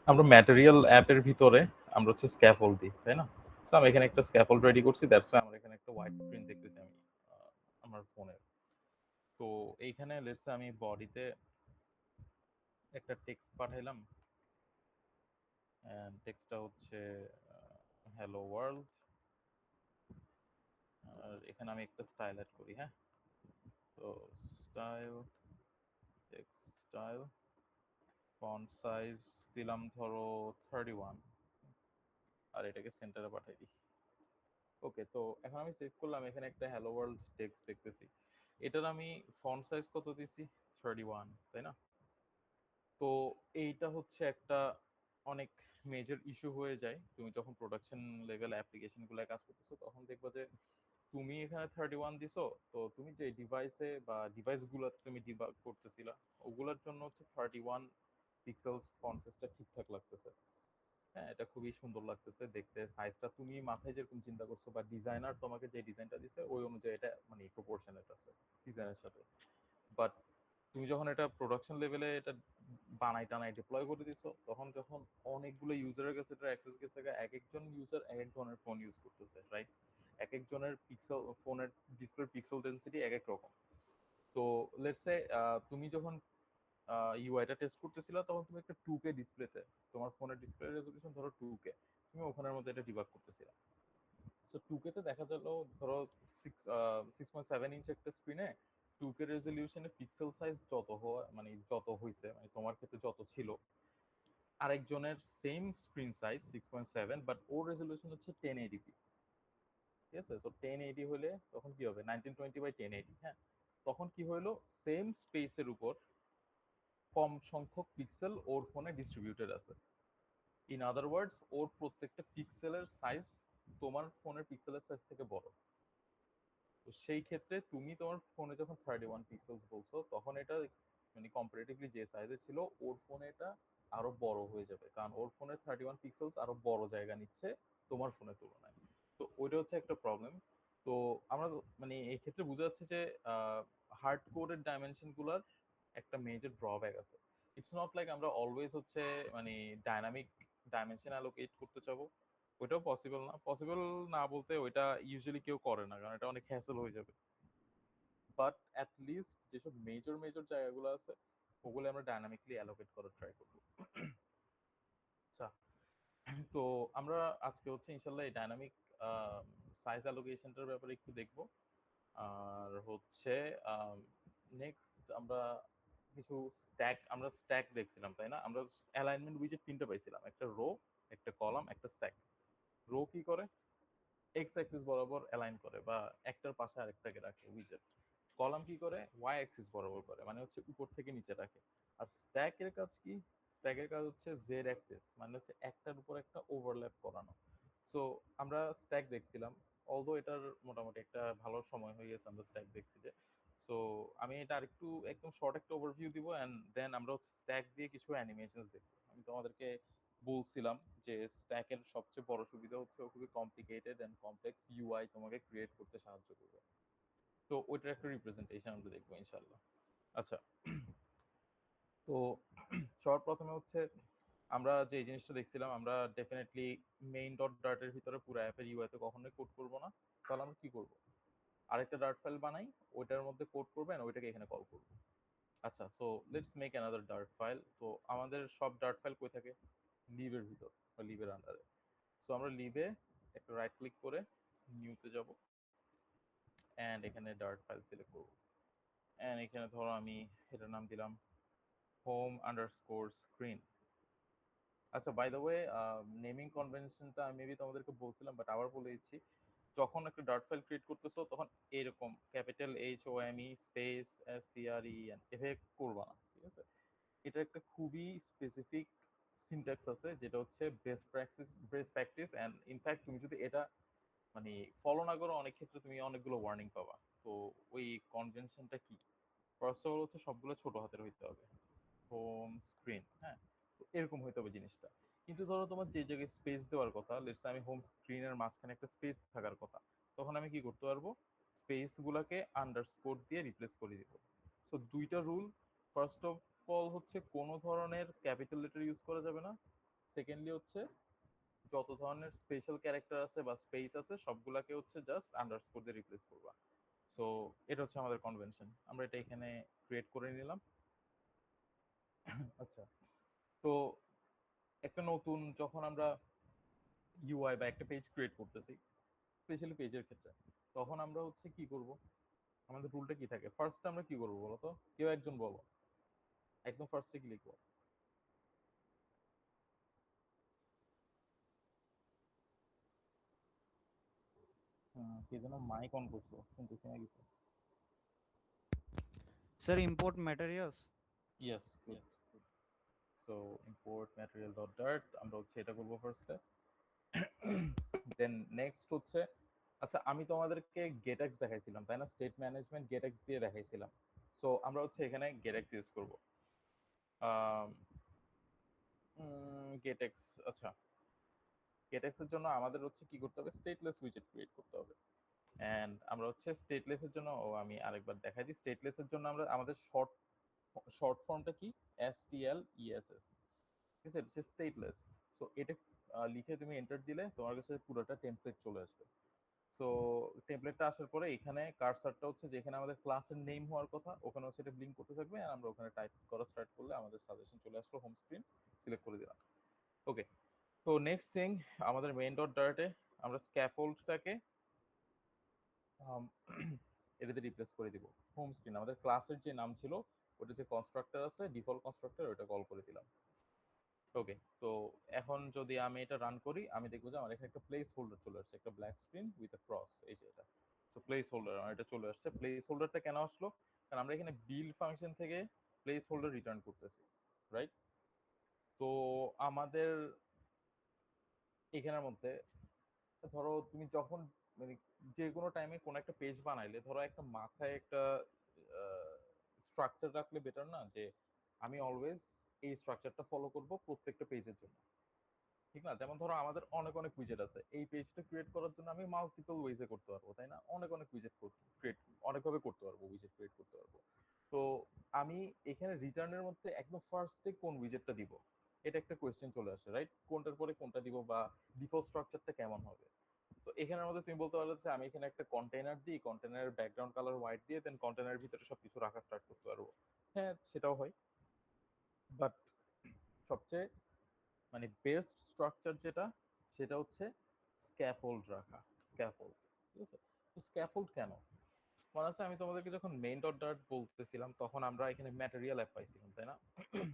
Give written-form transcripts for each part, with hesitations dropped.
আমরা ম্যাটেরিয়াল অ্যাপের ভিতরে আমরা হচ্ছে স্ক্যাফোল্ড দিই, তাই না? সো আমি এখানে একটা স্ক্যাফোল্ড রেডি করছি। দ্যাটস ওয়াই আমার এখানে একটা হোয়াইট স্ক্রিন দেখতেছি আমি আমার ফোনের। তো এইখানে লেটস সে আমি বডিতে একটা টেক্সট পাঠাইলাম। এন্ড টেক্সটটা হচ্ছে হ্যালো ওয়ার্ল্ড। আর এখানে আমি একটা স্টাইল এড করি, হ্যাঁ? তো style, text style, font size দিলাম ধরো 31, আর এটাকে সেন্টারে পাঠাই দিই। ওকে, তো এখন আমি চেক করলাম এখানে একটা হ্যালো ওয়ার্ল্ড টেক্সট দেখতেছি। এটার আমি ফন্ট সাইজ কত দিছি? 31, তাই না? তো এইটা হচ্ছে একটা অনেক মেজর ইস্যু হয়ে যায় তুমি যখন প্রোডাকশন লেভেল অ্যাপ্লিকেশন গুলো কাজ করতেছো, তখন দেখবা যে তুমি এখানে 31 দিছো। তো তুমি যে ডিভাইসে বা ডিভাইস গুলোতে তুমি ডিবাগ করতেছিলা, ওগুলোর জন্য হচ্ছে 31 পিক্সেলস ফন্ট সাইজটা ঠিকঠাক লাগতেছে। হ্যাঁ, এটা খুবই সুন্দর লাগতেছে দেখতে। সাইজটা তুমি মাথায় যেরকম চিন্তা করছো বা ডিজাইনার তোমাকে যে ডিজাইনটা দিছে ওই অনুযায়ী এটা মানে প্রপোর্শনেট আছে ডিজাইনের সাথে। বাট তুমি যখন এটা প্রোডাকশন লেভেলে এটা বানাই টানাই ডিপ্লয় করে দিছো, তখন যখন অনেকগুলো ইউজারের কাছে এটা অ্যাক্সেস গেছে, এক একজন ইউজার এক এক ধরনের ফোন ইউজ করতেছে, রাইট? এক একজনের পিক্সেল ফোনের ডিসপ্লে পিক্সেল ডেনসিটি এক এক রকম। তো লেটস সে তুমি যখন ইউআইটা টেস্ট করতেছিলা, তখন তুমি একটা 2K ডিসপ্লেতে, তোমার ফোনের ডিসপ্লে রেজোলিউশন ধরো 2K, তুমি ওখানের মধ্যে এটা ডিবাগ করতেছিলা। সো 2K তে দেখা গেল ধরো 6.7 ইঞ্চ একটা স্ক্রিনে 2K রেজোলিউশনে পিক্সেল সাইজ যত হয় মানে যত হইছে, মানে তোমার ক্ষেত্রে যত ছিল, আরেকজনের same screen size 6.7, but or resolution হচ্ছে 1080p। ঠিক আছে? সো 1080 হলে তখন কি হবে? 1920 বাই 1080, হ্যাঁ? তখন কি হইলো, সেম স্পেসের উপর কম সংখ্যক পিক্সেল ওর ফোনে ডিস্ট্রিবিউটেড আছে। ইন আদার ওয়ার্ডস, ওর প্রত্যেকটা পিক্সেলের সাইজ তোমার ফোনের পিক্সেলের সাইজ থেকে বড়। তো সেই ক্ষেত্রে তুমি তোমার ফোনে যখন 31 পিক্সেলস বলছো, তখন এটা মানে কম্পারেটিভলি যে সাইজে ছিল ওর ফোনে এটা আরো বড় হয়ে যাবে, কারণ ওর ফোনে 31 পিক্সেলস আরো বড় জায়গা নিচ্ছে তোমার ফোনের তুলনায়। তো ওইটা হচ্ছে একটা প্রবলেম। তো আমরা মানে এই ক্ষেত্রে বোঝা যাচ্ছে যে হার্ড কোডের ডাইমেনশন গুলার একটা মেজর ড্রব্যাক আছে। ইটস নট লাইক আমরা অলওয়েজ হচ্ছে মানে ডাইনামিক ডাইমেনশন অ্যালোকেট করতে চাবো। ওইটাও পসিবল না। পসিবল না বলতে ওইটা ইউজুয়ালি কেউ করে না, কারণ এটা অনেক হ্যাসেল হয়ে যাবে। বাট অ্যাট লিস্ট যেসব মেজর মেজর জায়গাগুলো আছে, ওগুলো আমরা ডাইনামিকলি অ্যালোকেট করার ট্রাই করবো। আচ্ছা, তো আমরা আজকে হচ্ছে ইনশাল্লাহ এই ডাইনামিক সাইজ অ্যালোকেশনটার ব্যাপারে একটু দেখবো। আর হচ্ছে নেক্সট আমরা কিছু আমরা স্ট্যাক দেখছিলাম, তাই না? আমরা অ্যালাইনমেন্ট উইজেট তিনটা পাইছিলাম, একটা রো, একটা কলাম, একটা স্ট্যাক। রো কি করে? এক্স অ্যাক্সিস বরাবর অ্যালাইন করে বা একটার পাশে আরেকটাকে রাখে উইজেট। কলাম কি করে? ওয়াই অ্যাক্সিস বরাবর করে, মানে হচ্ছে উপর থেকে নিচে রাখে। আর স্ট্যাকের কাজ কি? স্ট্যাকের কাজ হচ্ছে জেড অ্যাক্সিস, মানে হচ্ছে একটার উপর একটা ওভারল্যাপ করানো। সো আমরা স্ট্যাক দেখছিলাম, অলদো এটার মোটামুটি একটা ভালো সময় হয়ে গেছে আমরা স্ট্যাক দেখছি যে। সো আমি এটা আরেকটু একদম শর্ট একটা ওভারভিউ দিব, অ্যান্ড দেন আমরা হচ্ছে স্ট্যাক দিয়ে কিছু অ্যানিমেশনস দেখবো। আমি তোমাদেরকে বলছিলাম যে স্ট্যাকের সবচেয়ে বড় সুবিধা হচ্ছে ও খুবই কমপ্লিকেটেড এন্ড কমপ্লেক্স ইউআই তোমাকে ক্রিয়েট করতে সাহায্য করবে। তো ওইটার একটা রিপ্রেজেন্টেশন আমরা দেখবো ইনশাল্লাহ। আচ্ছা, তো সর্বপ্রথমে হচ্ছে আমরা যে জিনিসটা দেখছিলাম, আমরা ডেফিনেটলি মেইন ডট ডার্টের ভিতরে পুরো অ্যাপের ইউআই তে কখনোই কোড করব না। তাহলে আমরা কি করব? আরেকটা ডার্ট ফাইল বানাই, ওইটার মধ্যে কোড করবো and ওইটাকে এখানে কল করব। আচ্ছা, so let's make another dart file. তো আমাদের সব ডার্ট ফাইল কই থাকে? লিভের ভিতর বা লিভের আন্ডারে। সো আমরা লিভে একটা রাইট ক্লিক করে নিউতে যাব, অ্যান্ড এখানে ডার্ট ফাইল সিলেক্ট করব। অ্যান্ড এখানে ধরো আমি এটার নাম দিলাম হোম আন্ডারস্কোর স্ক্রিন। আচ্ছা, বাই দ্য ওয়ে, নেমিং কনভেনশনটা আমি মেবি তোমাদেরকে বলছিলাম, বাট আবার বলে দিচ্ছি। যখন একটা ডার্ট ফাইল ক্রিয়েট করতেছো, তখন এরকম ক্যাপিটাল HOME স্পেস SCREN এভাবে করবা না, ঠিক আছে? এটা একটা খুবই স্পেসিফিক সিনট্যাক্স আছে, যেটা হচ্ছে বেস্ট প্র্যাকটিস অ্যান্ড ইনফ্যাক্ট তুমি যদি এটা মানে ফলো না করো, অনেক ক্ষেত্রে তুমি অনেকগুলো ওয়ার্নিং পাবা। তো ওই কনভেনশনটা কি? ফার্স্ট অফ অল হচ্ছে সবগুলো ছোট হাতের হইতে হবে। হোম স্ক্রিন, হ্যাঁ? তো এরকম হইতে হবে জিনিসটা। কিন্তু ধরো তোমার যে জায়গায় স্পেস দেওয়ার কথা, লেটস আমি হোম স্ক্রিনের মাঝখানে একটা স্পেস থাকার কথা, তখন আমি কি করতে পারবো? স্পেস গুলাকে আন্ডারস্কোর দিয়ে রিপ্লেস করে দিব। সো দুইটা রুল। ফার্স্ট অফ অল হচ্ছে কোনো ধরনের ক্যাপিটাল লেটার ইউজ করা যাবে না। সেকেন্ডলি হচ্ছে যত ধরনের স্পেশাল ক্যারেক্টার আছে বা স্পেস আছে সবগুলাকে হচ্ছে জাস্ট আন্ডারস্কোর দিয়ে রিপ্লেস করবা। সো এটা হচ্ছে আমাদের কনভেনশন, আমরা এটা এখানে ক্রিয়েট করে নিলাম। আচ্ছা, তো একটা নতুন যখন আমরা ইউআই বা একটা পেজ ক্রিয়েট করতেছি, স্পেশালি পেজের ক্ষেত্রে, তখন আমরা হচ্ছে কি করব, আমাদের রুলটা কি থাকে? ফার্স্ট আমরা কি করবো বলো তো, কেউ একজন বলো, একদম ফার্স্টে কি লিখবো? কে যেন মাইক অন করছো, শুনতেছি না কিছু। Sir, import materials. Yes, good. So import material dot dart, আমরা হচ্ছে এটা করবো ফার্স্টে। দেন নেক্সট হচ্ছে, আচ্ছা আমি তোমাদেরকে গেটএক্স দেখাইছিলাম তাই না, স্টেট ম্যানেজমেন্ট গেটএক্স দিয়ে দেখাইছিলাম। সো আমরা হচ্ছে এখানে গেটএক্স ইউজ করবো। গেটএক্স, আচ্ছা গেটএক্স এর জন্য আমাদের হচ্ছে কি করতে হবে, স্টেটলেস উইজেট ক্রিয়েট করতে হবে। এন্ড আমরা হচ্ছে স্টেটলেস এর জন্য, ও আমি আরেকবার দেখাই দিই, স্টেটলেস এর জন্য আমরা আমাদের শর্ট শর্ট ফর্মটা কি, STLESS, ঠিক আছে, এটা হচ্ছে স্টেটলেস। সো এটা লিখে তুমি এন্টার দিলে তোমার কাছে পুরোটা টেমপ্লেট চলে আসবে। সো টেমপ্লেটটা আসার পরে এখানে কার্সারটা হচ্ছে যেখানে আমাদের ক্লাসের নেম হওয়ার কথা ওখানে হচ্ছে এটা ব্লিঙ্ক করতে থাকবে, আর আমরা ওখানে টাইপ করা স্টার্ট করলে আমাদের সাজেশন চলে আসলো, হোম স্ক্রিন সিলেক্ট করে দিলাম। ওকে, তো নেক্সট থিং, আমাদের মেইন ডট ডার্টে আমরা স্ক্যাফোল্ডটাকে এটাতে রিপ্লেস করে দিব। হোম স্ক্রিন আমাদের ক্লাসের যে নাম ছিল ওটা যে কনস্ট্রাক্টর আছে ডিফল্ট কনস্ট্রাক্টর, ওটা কল করে দিলাম। ওকে, তো এখন যদি আমি এটা রান করি আমি দেখবো যে আমার এখানে একটা প্লেস হোল্ডার চলে আসছে, একটা black screen with a cross, এই যে এটা। সো প্লেস হোল্ডার আমার এটা চলে আসছে। প্লেস হোল্ডারটা কেন আসলো? কারণ আমরা এখানে বিল্ড ফাংশন থেকে প্লেস হোল্ডার রিটার্ন করতেছি, রাইট? তো আমাদের এখানের মধ্যে ধরো তুমি যখন মানে যে কোনো টাইমে কোনো একটা পেজ বানাইলে ধরো একটা মাথায় একটা স্ট্রাকচার রাখলে বেটার না, যে আমি অলওয়েজ এই স্ট্রাকচারটা ফলো করব প্রত্যেকটা পেজের জন্য, ঠিক না? যেমন ধরো আমাদের অনেক অনেক উইজেট আছে, এই পেজটা ক্রিয়েট করার জন্য আমি মাল্টিপল ওয়েজে করতে পারবো, তাই না? অনেক অনেক উইজেট ক্রিয়েট অনেকভাবে করতে পারবো, উইজেট ক্রিয়েট করতে পারবো। তো আমি এখানে রিটার্নের মধ্যে একদম ফার্স্টে কোন উইজেটটা দিব, এটা একটা কোয়েশ্চেন চলে আসে, রাইট? কোনটার পরে কোনটা দিব বা ডিফল্ট স্ট্রাকচারটা কেমন হবে। তো এখানের মধ্যে তুমি বলতে পারো যে আমি এখানে একটা কন্টেনার দিই, কন্টেনারের ব্যাকগ্রাউন্ড কালার হোয়াইট দিয়ে দেন কন্টেনারের ভিতরে সবকিছু রাখা স্টার্ট করতে পারবো। হ্যাঁ, সেটাও হয়, বাট সবচেয়ে মানে বেস্ট স্ট্রাকচার যেটা সেটা হচ্ছে স্ক্যাফোল্ড রাখা, স্ক্যাফোল্ড, ঠিক আছে? তো স্ক্যাফোল্ড কেন মনে আছে, আমি তোমাদেরকে যখন মেইন ডট ডার্ট বলতেছিলাম তখন আমরা এখানে ম্যাটেরিয়াল অ্যাপ পাইছিলাম, তাই না?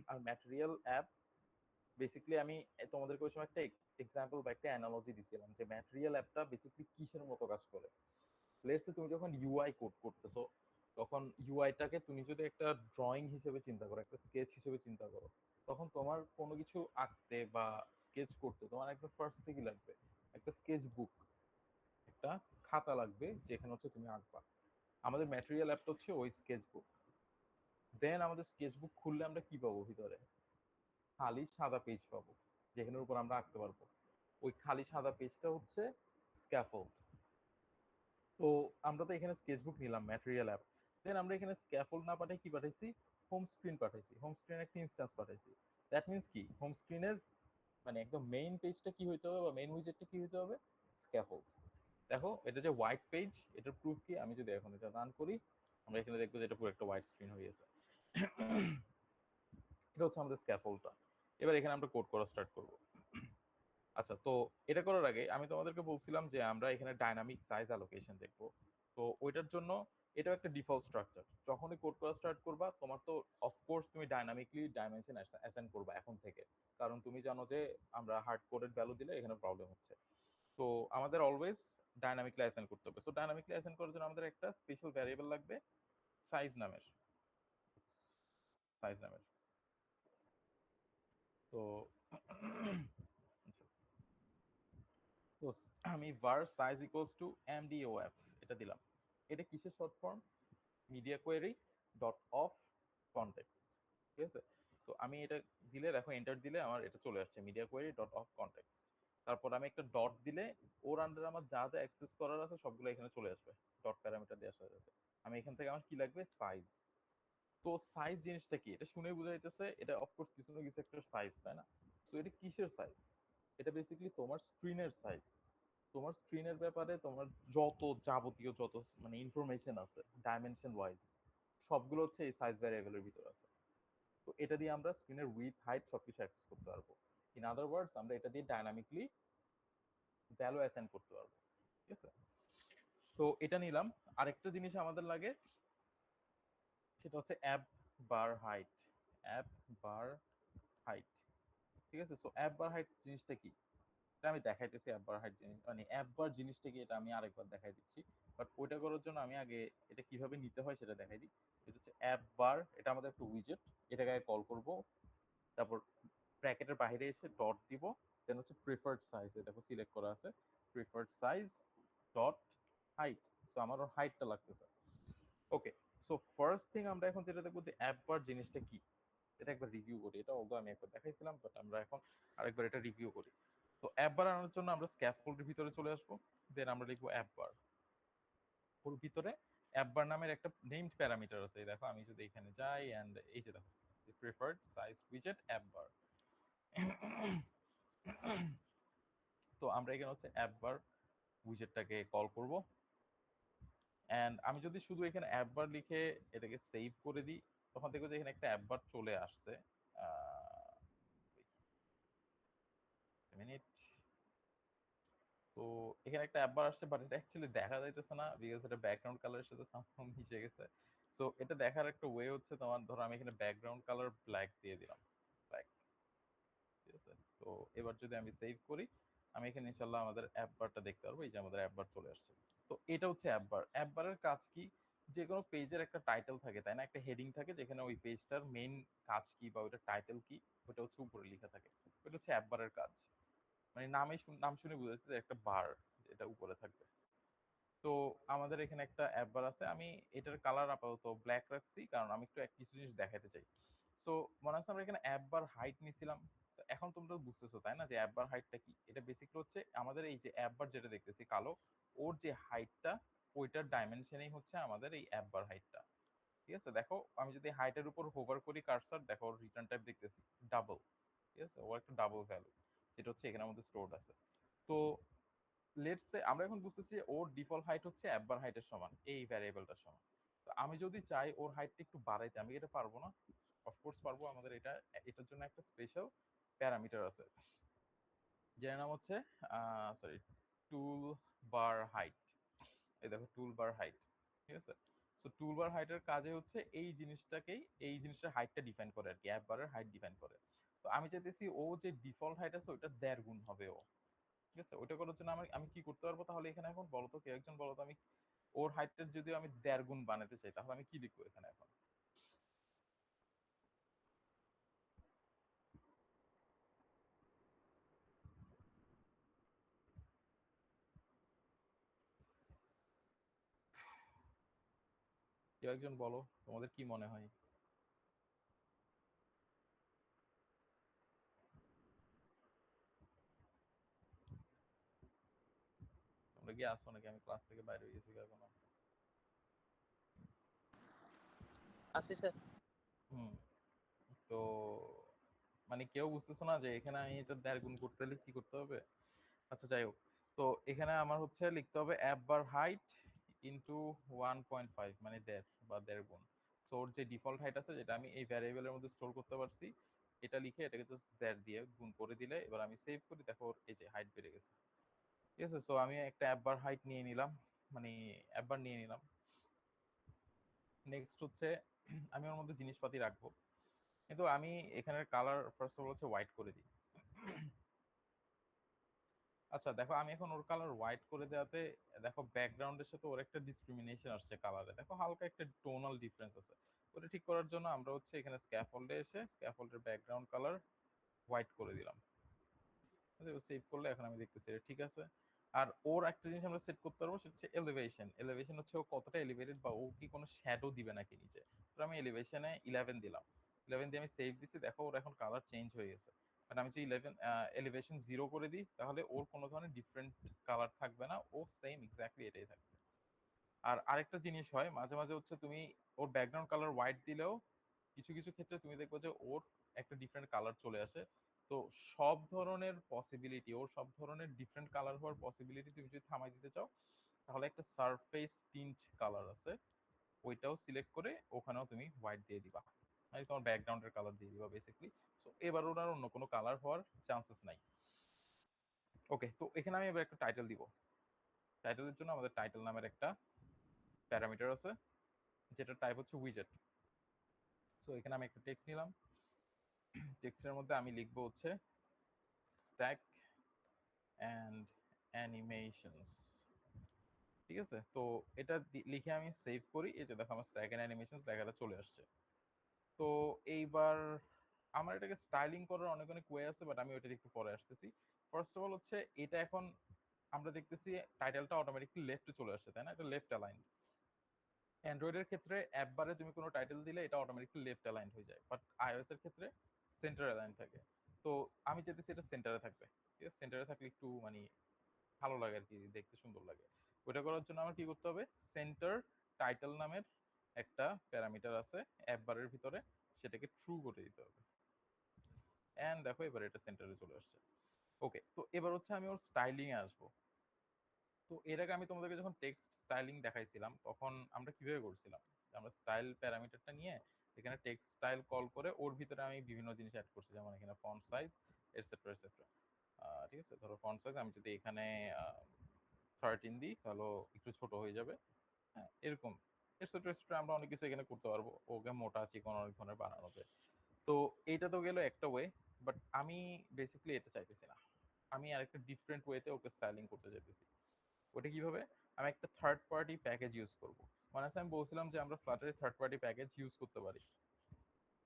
আর ম্যাটেরিয়াল অ্যাপ বেসিক্যালি আমি তোমাদেরকে ওই সময় একটা এক্সাম্পল বা একটা অ্যানালজি দিছিলাম যে ম্যাটেরিয়াল অ্যাপটা বেসিক্যালি কিসের মতো কাজ করে। লেটস সে তুমি যখন ইউআই কোড করতেছো তখন ইউআইটাকে তুমি যদি একটা ড্রয়িং হিসেবে চিন্তা করো, একটা স্কেচ হিসেবে চিন্তা করো, তখন তোমার কোনো কিছু আঁকতে বা স্কেচ করতে তোমার একদম ফার্স্ট থেকে লাগবে একটা স্কেচ বুক, একটা খাতা লাগবে যেখানে হচ্ছে তুমি আঁকবা। আমাদের ম্যাটেরিয়াল অ্যাপটা হচ্ছে ওই স্কেচ বুক। দেন আমাদের স্কেচ বুক খুললে আমরা কি পাবো ভিতরে? খালি সাদা পেজ পাবো যেখানের উপর আমরা আঁকতে পারবো। ওই খালি সাদা পেজটা হচ্ছে স্ক্যাফোল্ড। তো আমরা তো এখানে স্কেচবুক নিলাম ম্যাটেরিয়াল অ্যাপ, দেন আমরা এখানে স্ক্যাফোল্ড না পাঠাই কি পাঠাইছি, হোম স্ক্রিন পাঠাইছি, হোম স্ক্রিনের একটা ইনস্ট্যান্স পাঠাইছি। দ্যাট মিন্স কি, হোম স্ক্রিনের মানে একদম মেইন পেজটা কি হইতে হবে বা মেইন উইজেটটা কি হইতে হবে, স্ক্যাফোল্ড। দেখো এটা যে হোয়াইট পেজ, এটার প্রুফ কি, আমি যদি এখন এটা রান করি আমরা এখানে দেখবো যে এটা পুরো একটা হোয়াইট স্ক্রিন হয়ে গেছে। এটা হচ্ছে আমাদের স্ক্যাফোল্ডটা। এবার এখানে আমরা কোড করা স্টার্ট করব। আচ্ছা, তো এটা করার আগে আমি তোমাদেরকে বলছিলাম যে আমরা এখানে ডাইনামিক সাইজ অ্যালোকেশন দেখবো। তো ওইটার জন্য এটাও একটা ডিফল্ট স্ট্রাকচার, যখনই কোড করা স্টার্ট করবা তোমার তো অফকোর্স তুমি ডাইনামিকলি ডাইমেনশন অ্যাসাইন করবা এখন থেকে, কারণ তুমি জানো যে আমরা হার্ড কোডেড ভ্যালু দিলে এখানে প্রবলেম হচ্ছে। তো আমাদের অলওয়েজ ডাইনামিকলি অ্যাসাইন করতে হবে। সো ডাইনামিকলি অ্যাসাইন করার জন্য আমাদের একটা স্পেশাল ভ্যারিয়েবল লাগবে সাইজ নামের, সাইজ নামের। তো তো আমি var size equals to mdof এটা দিলাম। এটা কিসের short form? Media query dot of context, ঠিক আছে? তো আমি এটা দিলে দেখো এন্টার দিলে আমার এটা চলে আসছে media query dot of context. তারপর আমি একটা ডট দিলে ওর আন্ডারে আমার যা যা অ্যাক্সেস করার আছে সবগুলো এখানে চলে আসবে, ডট প্যারামিটার দিয়ে আসা যাবে। আমি এখান থেকে আমার কি লাগবে, সাইজ। তো সাইজ জিনিসটা কি, এটা শুনে বোঝা যাইতেছে এটা অফকোর্স কিছু না কিছু একটা সাইজ, তাই না? সো এটা কিসের সাইজ? এটা বেসিক্যালি তোমার স্ক্রিনের সাইজ। তোমার স্ক্রিনের ব্যাপারে তোমার যত যাবতীয় যত মানে ইনফরমেশন আছে ডাইমেনশন ওয়াইজ সবগুলো হচ্ছে এই সাইজ ভ্যারিয়েবলের ভিতর আছে। তো এটা দিয়ে আমরা স্ক্রিনের উইথ হাইট সবকিছু অ্যাক্সেস করতে পারবো। ইন আদার ওয়ার্ডস আমরা এটা দিয়ে ডাইনামিকলি ভ্যালু অ্যাসাইন করতে পারবো। ঠিক আছে? তো এটা নিলাম। আরেকটা জিনিস আমাদের লাগে, সেটা হচ্ছে অ্যাপ বার হাইট। অ্যাপ বার হাইট। ঠিক আছে? সো অ্যাপ বার হাইট জিনিসটা কি? এটা আমি দেখাইতেছি অ্যাপ বার হাইট জিনিস মানে অ্যাপ বার জিনিসটা কি এটা আমি আরেকবার দেখাই দিচ্ছি। বাট ওইটা করার জন্য আমি আগে এটা কিভাবে নিতে হয় সেটা দেখাই দিই। এটা হচ্ছে অ্যাপ বার, এটা আমাদের একটা উইজেট। এটাকে আগে কল করব। তারপর ব্র্যাকেটের বাইরে এসে ডট দিব। দেন হচ্ছে প্রিফার্ড সাইজ, দেখো সিলেক্ট করা আছে। Preferred size dot height. So আমার ওর হাইটটা লাগতেছে। ওকে, সো ফার্স্ট থিং আমরা এখন যেটা দেখবো যে অ্যাপ বার জিনিসটা কি, এটা একবার রিভিউ করি। এটা অলদো আমি একবার দেখাইছিলাম, বাট আমরা এখন আরেকবার এটা রিভিউ করি। তো অ্যাপ বার আনার জন্য আমরা স্ক্যাফোল্ডের ভিতরে চলে আসবো। দেন আমরা লিখবো অ্যাপ বার। ওর ভিতরে অ্যাপ বার নামের একটা নেমড প্যারামিটার আছে। এই দেখো আমি যদি এখানে যাই এন্ড এই যে দেখো প্রিফার্ড সাইজ উইজেট অ্যাপ বার। তো আমরা এখানে হচ্ছে অ্যাপ বার উইজেটটাকে কল করব। এন্ড আমি যদি শুধু এখানে অ্যাপ বার লিখে এটাকে সেভ করে দিই, তখন দেখো যে এখানে একটা অ্যাপ বার চলে আসছে। মিনিট। তো এখানে একটা অ্যাপ বার আসছে, বাট এটা অ্যাকচুয়ালি দেখা যাইতেছে না বিকজ এটা ব্যাকগ্রাউন্ড কালারের সাথে সামহাও মিশে গেছে। সো এটা দেখার একটা ওয়ে হচ্ছে তোমার, ধরো আমি এখানে ব্যাকগ্রাউন্ড কালার ব্ল্যাক দিয়ে দিলাম। ব্ল্যাক। ঠিক আছে? তো এবার যদি আমি সেভ করি, আমি এখানে ইনশাআল্লাহ আমাদের অ্যাপ বারটা দেখতে পারবো। এই যে আমাদের অ্যাপ বার চলে আসছে। তো এটা হচ্ছে অ্যাপ বার। অ্যাপ বারের কাজ কি? যে কোনো পেজের একটা টাইটেল থাকে, তাই না? একটা হেডিং থাকে যেখানে ওই পেজটার মেইন কাজ কি বা ওইটার টাইটেল কি, ওটা হচ্ছে উপরে লেখা থাকে। ওটা হচ্ছে অ্যাপ বারের কাজ। মানে নাম শুনে বোঝা যাচ্ছে যে একটা বার এটা উপরে থাকবে। তো আমাদের এখানে একটা অ্যাপ বার আছে। আমি এটার কালার আপাতত ব্ল্যাক রাখছি, কারণ আমি একটু কিছু জিনিস দেখাতে চাই। সো মনে আছে আমরা এখানে অ্যাপ বার হাইট নিছিলাম। তো এখন তোমরা বুঝতেছো তাই না যে অ্যাপ বার হাইটটা কি? এটা বেসিক্যালি হচ্ছে আমাদের এই যে অ্যাপ বার যেটা দেখতেছি কালো, ওর যে হাইটটা, ওইটার ডাইমেনশনই হচ্ছে আমাদের এই অ্যাপ বার হাইটটা। ঠিক আছে? দেখো আমি যদি হাইটের উপর হোভার করি কার্সর, দেখো ওর রিটার্ন টাইপ দেখতেছি ডাবল। ঠিক আছে? ওর একটা ডাবল ভ্যালু যেটা হচ্ছে এখানের মধ্যে স্টোরড আছে। তো লেটস সে আমরা এখন বুঝতেছি ওর ডিফল্ট হাইট হচ্ছে অ্যাপবার হাইটের সমান, এই ভ্যারিয়েবলটার সমান। তো আমি যদি চাই ওর হাইটটা একটু বাড়াইতে, আমি এটা পারবো না? অফকোর্স পারবো। আমাদের এটার জন্য একটা স্পেশাল প্যারামিটার আছে, যার নাম হচ্ছে সরি টুল বার হাইট। এই দেখো টুল বার হাইট। ঠিক আছে? সো টুল বার হাইটের কাজে হচ্ছে এই জিনিসটাকেই, এই জিনিসটার হাইটটা ডিফাইন করে আর কি, অ্যাপ বারের হাইট ডিফাইন করে। তো আমি চাইতেছি ও যে ডিফল্ট হাইট আছে ওইটা 1.5 গুণ হবে ও। ঠিক আছে? ওইটা করার জন্য আমি কি করতে পারবো তাহলে এখানে এখন বলো তো, কেউ একজন বলো তো, আমি ওর হাইটটা যদি আমি 1.5 গুণ বানাতে চাই তাহলে আমি কি লিখবো এখানে এখন? কেউ একজন বলো, তোমাদের কি মনে হয়? তোমরা কি আসো নাকি? আমি ক্লাস থেকে বাইরে হয়ে গেছি এখনো। আছি স্যার। হুম। তো মানে কেউ বুঝতেছো না যে এখানে আমি এটা 1.5 গুণ করতে হলে কি করতে হবে? আচ্ছা যাই হোক। তো এখানে আমার হচ্ছে লিখতে হবে অ্যাপ বার হাইট ইনটু 1.5 মানে 1.5 বা 1.5 গুণ। সো ওর যে ডিফল্ট হাইট আছে যেটা আমি এই ভ্যারিয়েবলের মধ্যে স্টোর করতে পারছি, এটা লিখে এটাকে জাস্ট 1.5 দিয়ে গুণ করে দিলে, এবার আমি সেভ করি, দেখো ওর এই যে হাইট বেড়ে গেছে। ঠিক আছে? সো আমি একটা অ্যাপ বার হাইট নিয়ে নিলাম, মানে অ্যাপ বার নিয়ে নিলাম। নেক্সট হচ্ছে আমি ওর মধ্যে জিনিসপাতি রাখবো, কিন্তু আমি এখানের কালার ফার্স্ট অফ অল হচ্ছে হোয়াইট করে দিই। আচ্ছা দেখো আমি এখন ওর কালার হোয়াইট করে দেওয়াতে দেখো ব্যাকগ্রাউন্ডের সাথে ওর একটা ডিসক্রিমিনেশন আসছে কালারে, দেখো হালকা একটা টোনাল ডিফারেন্স আছে। ওটা ঠিক করার জন্য আমরা হচ্ছে এখানে স্ক্যাফোল্ডে এসে স্ক্যাফোল্ডের ব্যাকগ্রাউন্ড কালার হোয়াইট করে দিলাম। সেভ করলে এখন আমি দেখতেছি এটা ঠিক আছে। আর ওর একটা জিনিস আমরা সেট করতে পারবো, সেটা হচ্ছে এলিভেশন। এলিভেশন হচ্ছে ও কতটা এলিভেটেড বা ও কি কোনো শ্যাডো দিবে নাকি নিচে। তো আমি এলিভেশনে 11 দিলাম। 11 দিয়ে আমি সেভ দিছি, দেখো ওর এখন কালার চেঞ্জ হয়ে গেছে। বাট আমি যদি এলিভেশন 0 করে দিই তাহলে ওর কোনো ধরনের ডিফারেন্ট কালার থাকবে না, ও সেম এক্স্যাক্টলি এটাই থাকবে। আর আরেকটা জিনিস হয় মাঝে মাঝে হচ্ছে তুমি ওর ব্যাকগ্রাউন্ড কালার হোয়াইট দিলেও কিছু কিছু ক্ষেত্রে তুমি দেখবে যে ওর একটা ডিফারেন্ট কালার চলে আসে। তো সব ধরনের পসিবিলিটি, ওর সব ধরনের ডিফারেন্ট কালার হওয়ার পসিবিলিটি তুমি যদি থামাই দিতে চাও, তাহলে একটা সারফেস টিন্ট কালার আছে, ওইটাও সিলেক্ট করে ওখানেও তুমি হোয়াইট দিয়ে দিবা, মানে তোমার ব্যাকগ্রাউন্ডের কালার দিয়ে দিবা বেসিক্যালি। সো এবার ওনার অন্য কোনো কালার হওয়ার চান্সেস নাই। ওকে, তো এখানে আমি এবার একটা টাইটেল দিব। টাইটেলের জন্য আমাদের টাইটেল নামের একটা প্যারামিটার আছে, যেটা টাইপ হচ্ছে উইজেট। সো এখানে আমি একটা টেক্সট নিলাম, টেক্সটের মধ্যে আমি লিখবো হচ্ছে স্ট্যাক অ্যান্ড অ্যানিমেশনস। ঠিক আছে, তো এটা লিখে আমি সেভ করি, এই যে দেখো আমার স্ট্যাক অ্যান্ড অ্যানিমেশনস লেখাটা চলে আসছে। তো এইবার আমার এটাকে স্টাইলিং করার অনেক অনেক ওয়ে আছে, বাট আমি ওইটা একটু পরে আসতেছি। ফার্স্ট অফ অল হচ্ছে এটা এখন আমরা দেখতেছি টাইটেলটা অটোমেটিকলি লেফটে চলে আসছে, তাই না? এটা লেফট অ্যালাইন। অ্যান্ড্রয়েডের ক্ষেত্রে অ্যাপ বারে তুমি কোনো টাইটেল দিলে এটা অটোমেটিকলি লেফট অ্যালাইন হয়ে যায়, বাট আইওএস এর ক্ষেত্রে সেন্টার অ্যালাইন থাকে। তো আমি চাইতেছি এটা সেন্টারে থাকবে। ঠিক আছে, সেন্টারে থাকলে একটু মানে ভালো লাগে আর কি, দেখতে সুন্দর লাগে। ওইটা করার জন্য আমার কি করতে হবে, সেন্টার টাইটেল নামের একটা প্যারামিটার আছে অ্যাপ বারের ভিতরে, সেটাকে ট্রু করে দিতে হবে। এন্ড দেখো এবার এটা সেন্টারে চলে আসছে। ওকে, তো এবার হচ্ছে আমি ওর স্টাইলিং এ আসবো। তো এর আগে আমি তোমাদেরকে যখন টেক্সট স্টাইলিং দেখাইছিলাম তখন আমরা কিভাবে করছিলাম, আমরা স্টাইল প্যারামিটারটা নিয়ে এখানে টেক্সট স্টাইল কল করে ওর ভিতরে আমি বিভিন্ন জিনিস অ্যাড করছি, যেমন এখানে ফন্ট সাইজ এটসেট্রা এটসেট্রা। ঠিক আছে, ধরো ফন্ট সাইজ আমি যদি এখানে 13 দিই তাহলে একটু ছোট হয়ে যাবে। হ্যাঁ, এরকম এটসেট্রা এটসেট্রা আমরা অনেক কিছু এখানে করতে পারবো, ওকে মোটা চিকন অনেক ধরনের বানানো যায়। তো এইটা তো গেল একটা ওয়ে, বাট আমি বেসিক্যালি এটা চাইতেছি না, আমি আরেকটা ডিফারেন্ট ওয়েতে ওকে স্টাইলিং করতে চাইতেছি। ওটা কিভাবে, আমি একটা থার্ড পার্টি প্যাকেজ ইউজ করব। মানে আমি বলছিলাম যে আমরা ফ্লাটারে থার্ড পার্টি প্যাকেজ ইউজ করতে পারি,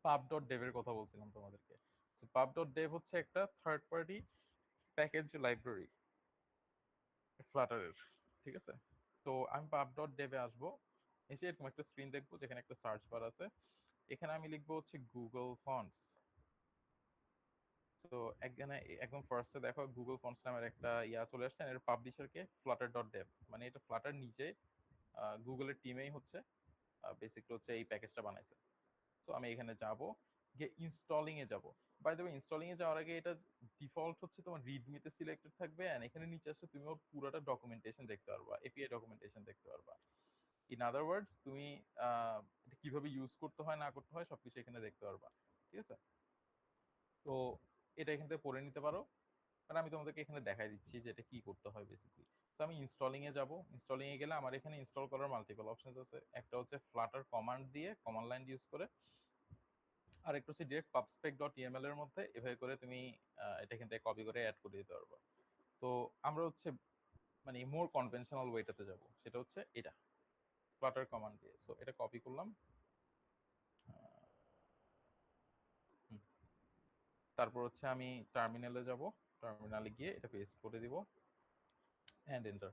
pub.dev এর কথা বলছিলাম তোমাদেরকে। সো pub.dev হচ্ছে একটা থার্ড পার্টি প্যাকেজ লাইব্রেরি ফ্লাটারের। ঠিক আছে, তো আমি pub.dev এ আসবো, এসে এরকম একটা স্ক্রিন দেখবো যেখানে একটা সার্চ বার আছে, এখানে আমি লিখবো হচ্ছে গুগল ফন্টস। তো এখানে একদম ফার্স্টে দেখো গুগল ফন্টস নামের একটা ইয়া চলে আসছে, এর পাবলিশার কে flutter.dev, মানে এটা ফ্লাটার নিজে গুগলের টিমেই হচ্ছে বেসিকলি হচ্ছে এই প্যাকেজটা বানাইছে। সো আমি এখানে যাব, গিয়ে ইনস্টলিং এ যাব। বাই দ্য ওয়ে, ইনস্টলিং এ যাওয়ার আগে এটা ডিফল্ট হচ্ছে তোমার রিডমি তে সিলেক্টেড থাকবে, এন্ড এখানে নিচে আসলে তুমি ওর পুরোটা ডকুমেন্টেশন দেখতে পারবা, এপিআই ডকুমেন্টেশন দেখতে পারবা। ইন আদার ওয়ার্ডস তুমি এটা কিভাবে ইউজ করতে হয় না করতে হয় সবকিছু এখানে দেখতে পারবা। ঠিক আছে, তো এটা এখান থেকে পড়ে নিতে পারো, কারণ আমি তোমাদেরকে এখানে দেখাই দিচ্ছি যে এটা কি করতে হয় বেসিক্যালি। তো আমি ইনস্টলিং এ যাব, ইনস্টলিং এ গেলে আমার এখানে ইনস্টল করার মাল্টিপল অপশনস আছে। একটা হচ্ছে ফ্লাটার কমান্ড দিয়ে কমান্ড লাইন ইউজ করে, আর একটা হচ্ছে ডিরেক্ট pubspec.yml এর মধ্যে এভাবে করে তুমি এটা এখান থেকে কপি করে অ্যাড করে দিতে পারবা। তো আমরা হচ্ছে মানে মোর কনভেনশনাল ওয়েটাতে যাব, সেটা হচ্ছে এটা ফ্লাটার কমান্ড দিয়ে। সো এটা কপি করলাম, হুম, তারপর হচ্ছে আমি টার্মিনালে যাব, টার্মিনালে গিয়ে এটা পেস্ট করে দিব এন্ড এন্টার।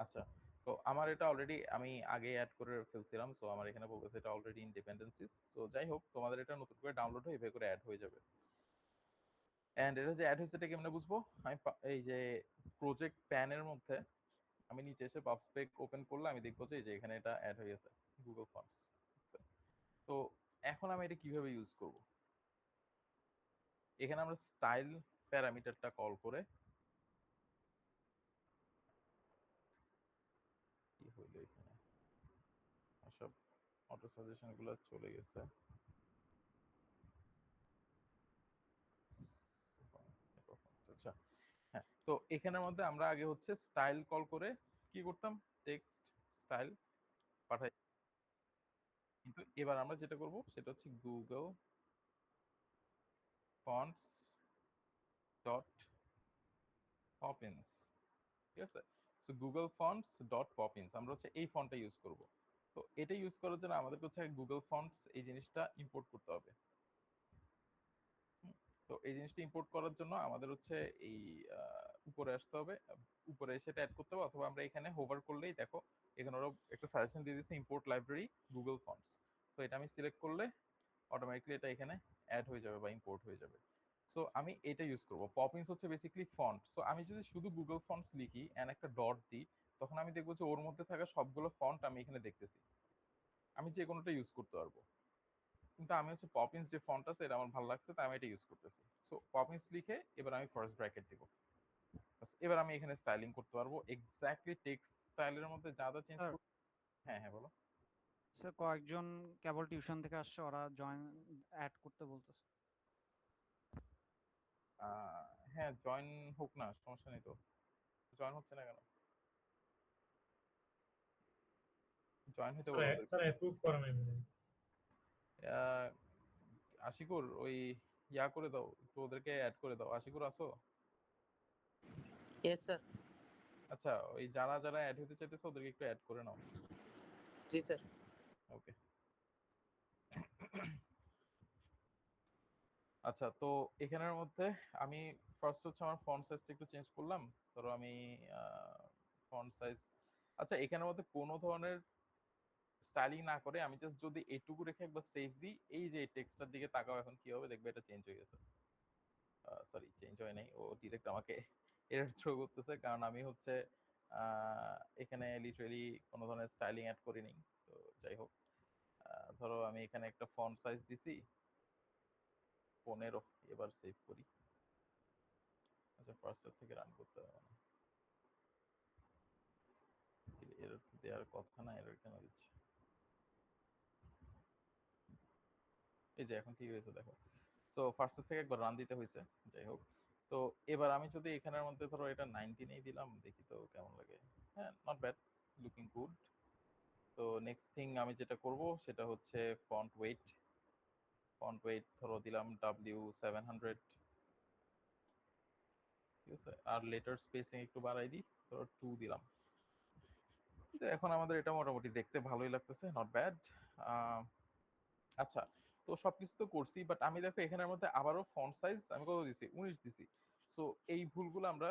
আচ্ছা, তো আমার এটা অলরেডি আমি আগে অ্যাড করে ফেলছিলাম, সো আমার এখানে বলতেছে এটা অলরেডি ইন ডিপেন্ডেন্সিস। সো যাই হোক, তোমাদের এটা নতুন করে ডাউনলোড হয়ে এভাবে করে অ্যাড হয়ে যাবে। এন্ড এটা যে অ্যাড হয়েছে এটা কেমনে বুঝবো, আমি এই যে প্রজেক্ট প্যানের মধ্যে আমি নিচে এসে পাবস্পেক ওপেন করলে আমি দেখবো যে এই যে এখানে এটা অ্যাড হয়ে গেছে গুগল ফন্টস। তো এখন আমি এটা কিভাবে ইউজ করব, এখানে আমরা স্টাইল প্যারামিটারটা কল করে, কি হইলো এখানে, সব অটো সাজেশন গুলো চলে গেছে। আচ্ছা, হ্যাঁ, তো এখানের মধ্যে আমরা আগে হচ্ছে স্টাইল কল করে কি করতাম, টেক্সট স্টাইল পাঠাই। কিন্তু এবার আমরা যেটা করব সেটা হচ্ছে গুগল ফন্টস ডট পপিন্স। ঠিক আছে, so Google fonts dot Poppins আমরা হচ্ছে এই ফন্টটা ইউজ করব। তো এটা ইউজ করার জন্য আমাদের হচ্ছে গুগল ফন্টস এই জিনিসটা ইম্পোর্ট করতে হবে। হুম, তো এই জিনিসটা ইম্পোর্ট করার জন্য আমাদের হচ্ছে এই উপরে আসতে হবে, উপরে এসে এটা অ্যাড করতে হবে, অথবা আমরা এখানে হোভার করলেই দেখো এখানে ওরা একটা সাজেশন দিয়ে দিচ্ছে ইম্পোর্ট লাইব্রেরি গুগল ফন্টস। তো এটা আমি সিলেক্ট করলে অটোমেটিকলি এটা এখানে অ্যাড হয়ে যাবে বা ইম্পোর্ট হয়ে যাবে। সো আমি এটা ইউজ করব। পপিন্স হচ্ছে বেসিক্যালি ফন্ট। সো আমি যদি শুধু গুগল ফন্টস লিখি এন্ড একটা ডট দিই, তখন আমি দেখবো যে ওর মধ্যে থাকা সবগুলো ফন্ট আমি এখানে দেখতেছি, আমি যে কোনোটা ইউজ করতে পারবো। কিন্তু আমি হচ্ছে পপিন্স যে ফন্ট আছে এটা আমার ভালো লাগছে তাই আমি এটা ইউজ করতেছি। সো পপিন্স লিখে এবার আমি ফার্স্ট ব্র্যাকেট দিব। এবার আমি এখানে স্টাইলিং করতে পারবো এক্স্যাক্টলি টেক্সট স্টাইলের মধ্যে যা যা চেঞ্জ স্যার করব। হ্যাঁ হ্যাঁ বলো। স্যার কয়েকজন কেবল টিউশন থেকে আসছে, ওরা জয়েন অ্যাড করতে বলতেছে। হ্যাঁ জয়েন হোক না, সমস্যা নেই তো। জয়েন হচ্ছে না কেন? জয়েন হতে বলো স্যার ওদেরকে। স্যার অ্যাপ্রুভ করা নাই মনে হয়। আহ, আশিকুর ওই ইয়া করে দাও, একটু ওদেরকে অ্যাড করে দাও। আশিকুর আসো? Yes, sir. আচ্ছা ওই যারা যারা অ্যাড হতে চাইতেছে ওদেরকে একটু অ্যাড করে নাও। जी, sir. ওকে। আচ্ছা তো এখানের মধ্যে আমি ফার্স্ট হচ্ছে আমার ফন্ট সাইজটা একটু চেঞ্জ করলাম। ধরো আমি ফন্ট সাইজ, আচ্ছা এখানের মধ্যে কোনো ধরনের স্টাইলিং না করে আমি জাস্ট যদি এইটুকু রেখে একবার সেভ দিই, এই যে টেক্সটার দিকে তাকাও এখন কি হবে দেখবে এটা চেঞ্জ হয়ে গেছে। সরি চেঞ্জ হয় নাই, ও ডিরেক্ট আমাকে এরর থ্রো করতেছে কারণ আমি হচ্ছে এখানে লিটারালি কোনো ধরনের স্টাইলিং অ্যাড করিনি। তো যাই হোক, ধরো আমি এখানে একটা ফন্ট সাইজ দিছি 15, এবার সেভ করি। আচ্ছা ফার্স্টের থেকে রান করতে হবে না, এরর দেওয়ার কথা না, এরর কেন দিচ্ছে? এই যে এখন ঠিক হয়েছে দেখো। সো ফার্স্টের থেকে একবার রান দিতে হয়েছে। যাই হোক, তো এবার আমি যদি এখানের মধ্যে ধরো এটা 19 দিলাম, দেখি তো কেমন লাগে। হ্যাঁ নট ব্যাড, লুকিং গুড। তো নেক্সট থিং আমি যেটা করব সেটা হচ্ছে ফন্ট ওয়েট। ফন্ট ওয়েট ধরো দিলাম W700, ঠিক আছে। আর লেটার স্পেসিং একটু বাড়াই দিই, ধরো 2 দিলাম। তো এখন আমাদের এটা মোটামুটি দেখতে ভালোই লাগতেছে, নট ব্যাড। আচ্ছা তো সবকিছু তো করছি, বাট আমি দেখো এখানের মধ্যে আবারও ফন্ট সাইজ আমি কত দিছি, 19 দিছি। সো এই ভুলগুলো আমরা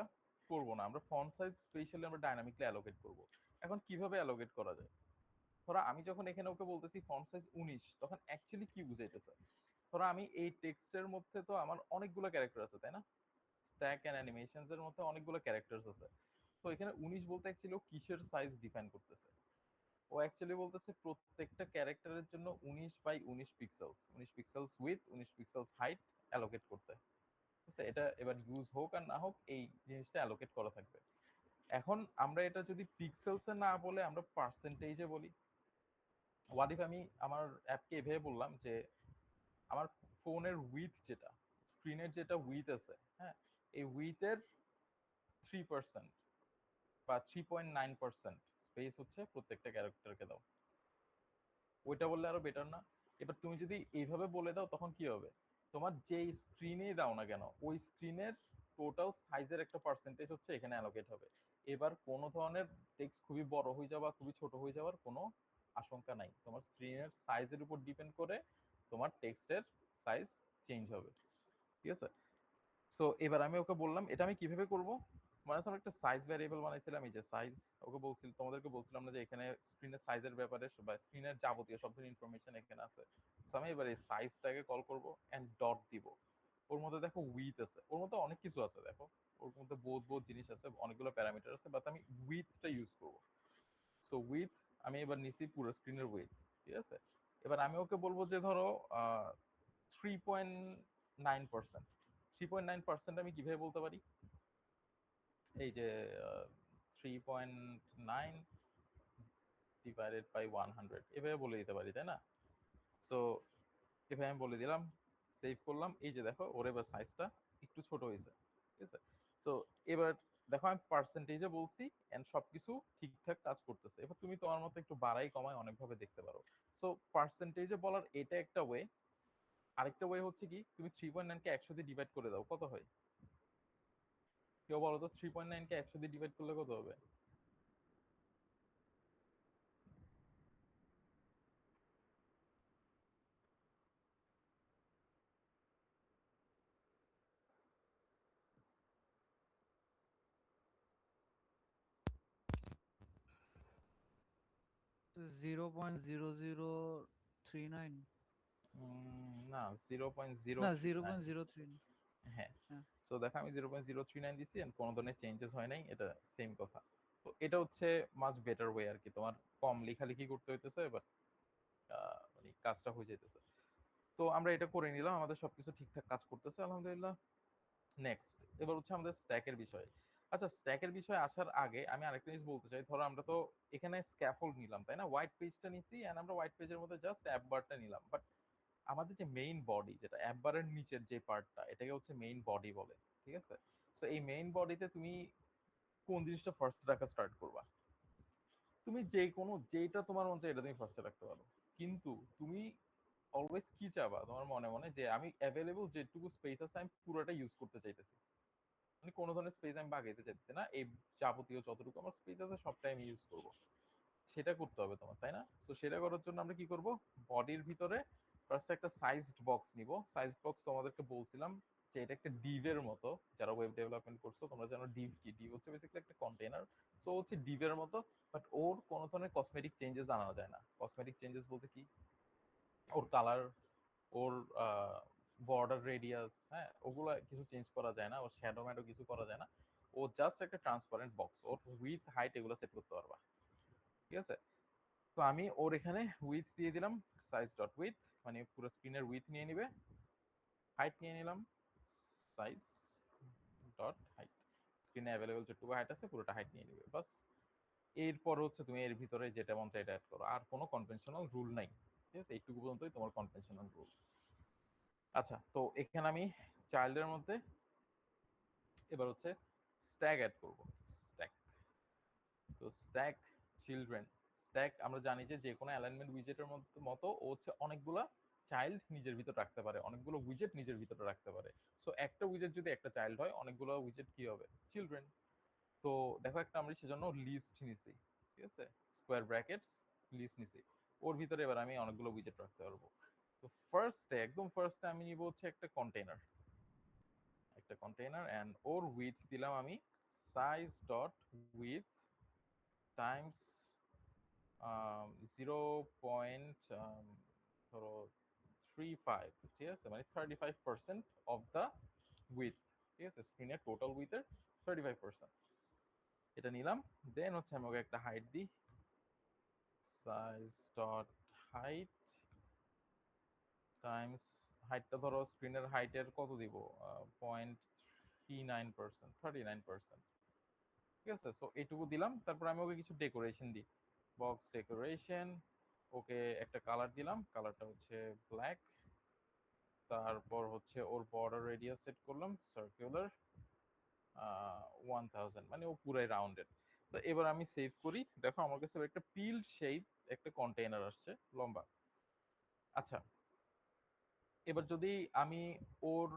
করব না, আমরা ফন্ট সাইজ স্পেশালি আমরা ডাইনামিকলি অ্যালোকেট করব। এখন কিভাবে অ্যালোকেট করা যায়? ধরো আমি যখন এখানে ওকে বলতেছি ফন্ট সাইজ 19, তখন অ্যাকচুয়ালি কি বুঝাইতেছে? ধরো আমি এই টেক্সটের মধ্যে তো আমার অনেকগুলো ক্যারেক্টার আছে তাই না, স্ট্যাক এন্ড অ্যানিমেশনস এর মধ্যে অনেকগুলো ক্যারেক্টারস আছে। তো এখানে 19 বলতে অ্যাকচুয়ালি ও কিসের সাইজ ডিফাইন করতেছে? ও অ্যাকচুয়ালি বলতেছে প্রত্যেকটা ক্যারেক্টারের জন্য 19 by 19 pixels, 19 pixels with 19 pixels height allocate করতে। ঠিক আছে, এটা এবার ইউজ হোক আর না হোক এই জিনিসটা অ্যালোকেট করা থাকবে। এখন আমরা এটা যদি পিক্সেলসে না বলে আমরা পার্সেন্টেজে বলি। হোয়াট ইফ আমি আমার অ্যাপকে এভাবে বললাম যে আমার ফোনের উইথ যেটা, স্ক্রিনের যেটা উইথ আছে, হ্যাঁ, এই উইথের 3% বা 3.9% স্পেস হচ্ছে প্রত্যেকটা ক্যারেক্টারকে দাও। ওইটা বললে আরো বেটার না? এবার তুমি যদি এইভাবে বলে দাও তখন কি হবে, তোমার যে স্ক্রিনেই দাও না কেন ওই স্ক্রিনের টোটাল সাইজের একটা পার্সেন্টেজ হচ্ছে এখানে অ্যালোকেট হবে। এবার কোনো ধরনের টেক্সট খুবই বড় হয়ে যাওয়া খুবই ছোট হয়ে যাওয়ার কোনো আশঙ্কা নাই, তোমার স্ক্রিনের সাইজের উপর ডিপেন্ড করে তোমার টেক্সটের সাইজ চেঞ্জ হবে। ঠিক আছে, সো এবার আমি ওকে বললাম এটা আমি কিভাবে করব। মানে আমরা একটা সাইজ ভ্যারিয়েবল বানাইছিলাম, এই যে সাইজ। ওকে বলছিল, তোমাদেরকে বলছিলাম না যে এখানে স্ক্রিনের সাইজের ব্যাপারে বা স্ক্রিনের যাবতীয় সব ধরনের ইনফরমেশন এখানে আছে। সো আমি এবার এই সাইজটাকে কল করব এন্ড ডট দিব। ওর মধ্যে দেখো উইথ আছে, ওর মধ্যে অনেক কিছু আছে দেখো, ওর মধ্যে বহুত বহুত জিনিস আছে, অনেকগুলো প্যারামিটার আছে, বাট আমি উইথটা ইউজ করব। সো উইথ আমি এবার নিছি পুরো স্ক্রিনের উইথ। ঠিক আছে, এবার আমি ওকে বলবো যে ধরো 3.9%। 3.9% আমি কিভাবে বলতে পারি? এই যে 3.9 ডিভাইডেড বাই 100 এভাবে বলে দিতে পারি তাই না? সো এভাবে আমি বলে দিলাম, সেভ করলাম। এই যে দেখো ওর এবার সাইজটা একটু ছোট হয়েছে। ঠিক আছে, সো এবার দেখো আমি পার্সেন্টেজে বলছি এন্ড সবকিছু ঠিকঠাক কাজ করতেছে। এবার তুমি তোমার মতো একটু বাড়াই কমাই অনেকভাবে দেখতে পারো। সো পার্সেন্টেজে বলার এটা একটা ওয়ে। আরেকটা ওয়ে হচ্ছে কি, তুমি 3.9 কে 100 দিয়ে ডিভাইড করে দাও, কত হয়? কেউ বলো তো 3.9 কে 100 দিয়ে ডিভাইড করলে কত হবে? তো 0.0039। না 0.0, না, 0.039। হ্যাঁ। হ্যাঁ। সো দেখো আমি 0.039 দিছি এন্ড কোনো ধরনের চেঞ্জেস হয় নাই, এটা সেম কথা। তো এটা হচ্ছে মাচ বেটার ওয়ে আর কি, তোমার কম লেখালেখি করতে হইতেছে বাট মানে কাজটা হয়ে যাইতেছে। তো আমরা এটা করে নিলাম, আমাদের সবকিছু ঠিকঠাক কাজ করতেছে আলহামদুলিল্লাহ। নেক্সট, এবার হচ্ছে আমাদের স্ট্যাকের বিষয়। আচ্ছা, স্ট্যাকের বিষয়ে আসার আগে আমি আরেকটা জিনিস বলতে চাই। ধরো আমরা তো এখানে স্ক্যাফোল্ড নিলাম, তাই না? হোয়াইট পেজটা নিছি এন্ড আমরা হোয়াইট পেজের মধ্যে জাস্ট অ্যাপ বারটা নিলাম। বাট আমাদের যে মেইন বডি, যেটা অ্যাপ বারের নিচের যে পার্টটা, এটাকে হচ্ছে মেইন বডি বলে। ঠিক আছে? সো এই মেইন বডিতে তুমি কোন জিনিসটা ফার্স্ট রাখা স্টার্ট করবা? তুমি যে কোনো যেটা তোমার মন চায় এটা তুমি ফার্স্টে রাখতে পারো। কিন্তু তুমি অলওয়েজ কি চাবা তোমার মনে মনে, যে আমি অ্যাভেলেবল যেটুকু স্পেস আছে আমি পুরোটা ইউজ করতে চাইতেছি। মানে কোনো ধরনের স্পেস আমি বাগাইতে চাইতেছি না, এই যাবতীয় যতটুকু আমার স্পেস আছে সবটাই আমি ইউজ করব। সেটা করতে হবে তোমার, তাই না? তো সেটা করার জন্য আমরা কি করব? বডির ভিতরে ফার্স্ট একটা সাইজড বক্স নিব। সাইজড বক্স তোমাদেরকে বলছিলাম যে এটা একটা ডিভের মতো। যারা ওয়েব ডেভেলপমেন্ট করছো তোমরা জানো ডিভ কি। ডিভ হচ্ছে বেসিক্যালি একটা কন্টেইনার। সো হচ্ছে ডিভের মতো, বাট ওর কোনো ধরনের কসমেটিক চেঞ্জেস আনা যায় না। কসমেটিক চেঞ্জেস বলতে কি? ওর কালার, ওর বর্ডার রেডিয়াস, হ্যাঁ, ওগুলা কিছু চেঞ্জ করা যায় না। ওর শ্যাডো ম্যাডো কিছু করা যায় না। ও জাস্ট একটা transparent box. Or with height এগুলো সেট করতে পারবা। ঠিক আছে? তো আমি ওর এখানে উইথ দিয়ে দিলাম সাইজ ডট উইথ, মানে পুরো স্ক্রিনের উইথ নিয়ে নিবে। হাইট নিয়ে নিলাম সাইজ ডট হাইট, স্ক্রিনে অ্যাভেলেবল যেটুকু হাইট আছে পুরোটা হাইট নিয়ে নিবে, বাস। এরপর হচ্ছে তুমি এর ভিতরে যেটা মন চায় এটা অ্যাড করো, আর কোনো কনভেনশনাল রুল নাই। ঠিক আছে? এইটুকু পর্যন্তই তোমার কনভেনশনাল রুল। আচ্ছা, তো এখানে আমি চাইল্ডের মধ্যে এবার হচ্ছে স্ট্যাক অ্যাড করব। স্ট্যাক, তো স্ট্যাক চিলড্রেন। স্ট্যাক আমরা জানি যে যে কোনো অ্যালাইনমেন্ট উইজেটের মতো ও হচ্ছে অনেকগুলা চাইল্ড নিজের ভিতর রাখতে পারে, অনেকগুলো উইজেট নিজের ভিতরে রাখতে পারে। সো একটা উইজেট যদি একটা চাইল্ড হয়, অনেকগুলো উইজেট কি হবে? চিলড্রেন। তো দেখো একটা আমরা সেজন্য লিস্ট নিছি। ঠিক আছে? স্কোয়ার ব্র্যাকেটস লিস্ট নিছি। ওর ভিতরে এবার আমি অনেকগুলো উইজেট রাখতে পারবো। তো ফার্স্টে একদম ফার্স্টে আমি নিব হচ্ছে একটা কন্টেইনার। একটা কন্টেইনার এন্ড ওর উইথ দিলাম আমি সাইজ ডট উইথ টাইমস 0. ধরো 35। ঠিক আছে? মানে 35% অফ দ্য উইথ। ঠিক আছে? স্ক্রিনের টোটাল উইথের 35%। এটা নিলাম। দেন হচ্ছে আমি ওকে একটা হাইট দিই, সাইজ ডট হাইট টাইমস, হাইটটা ধরো স্ক্রিনের হাইটের কত দিব? 0.39%, 39%। ঠিক আছে? সো এইটুকু দিলাম। তারপর আমি ওকে কিছু ডেকোরেশন দিই, বক্স ডেকোরেশন। ওকে একটা কালার দিলাম, কালারটা হচ্ছে ব্ল্যাক। তারপর হচ্ছে ওর বর্ডার রেডিয়াস সেট করলাম সার্কুলার 1000, মানে ও পুরাই রাউন্ডেড। তো এবার আমি সেভ করি। দেখো আমার কাছে একটা পিল্ড শেপ একটা কন্টেইনার আসছে লম্বা। আচ্ছা, এবার যদি আমি ওর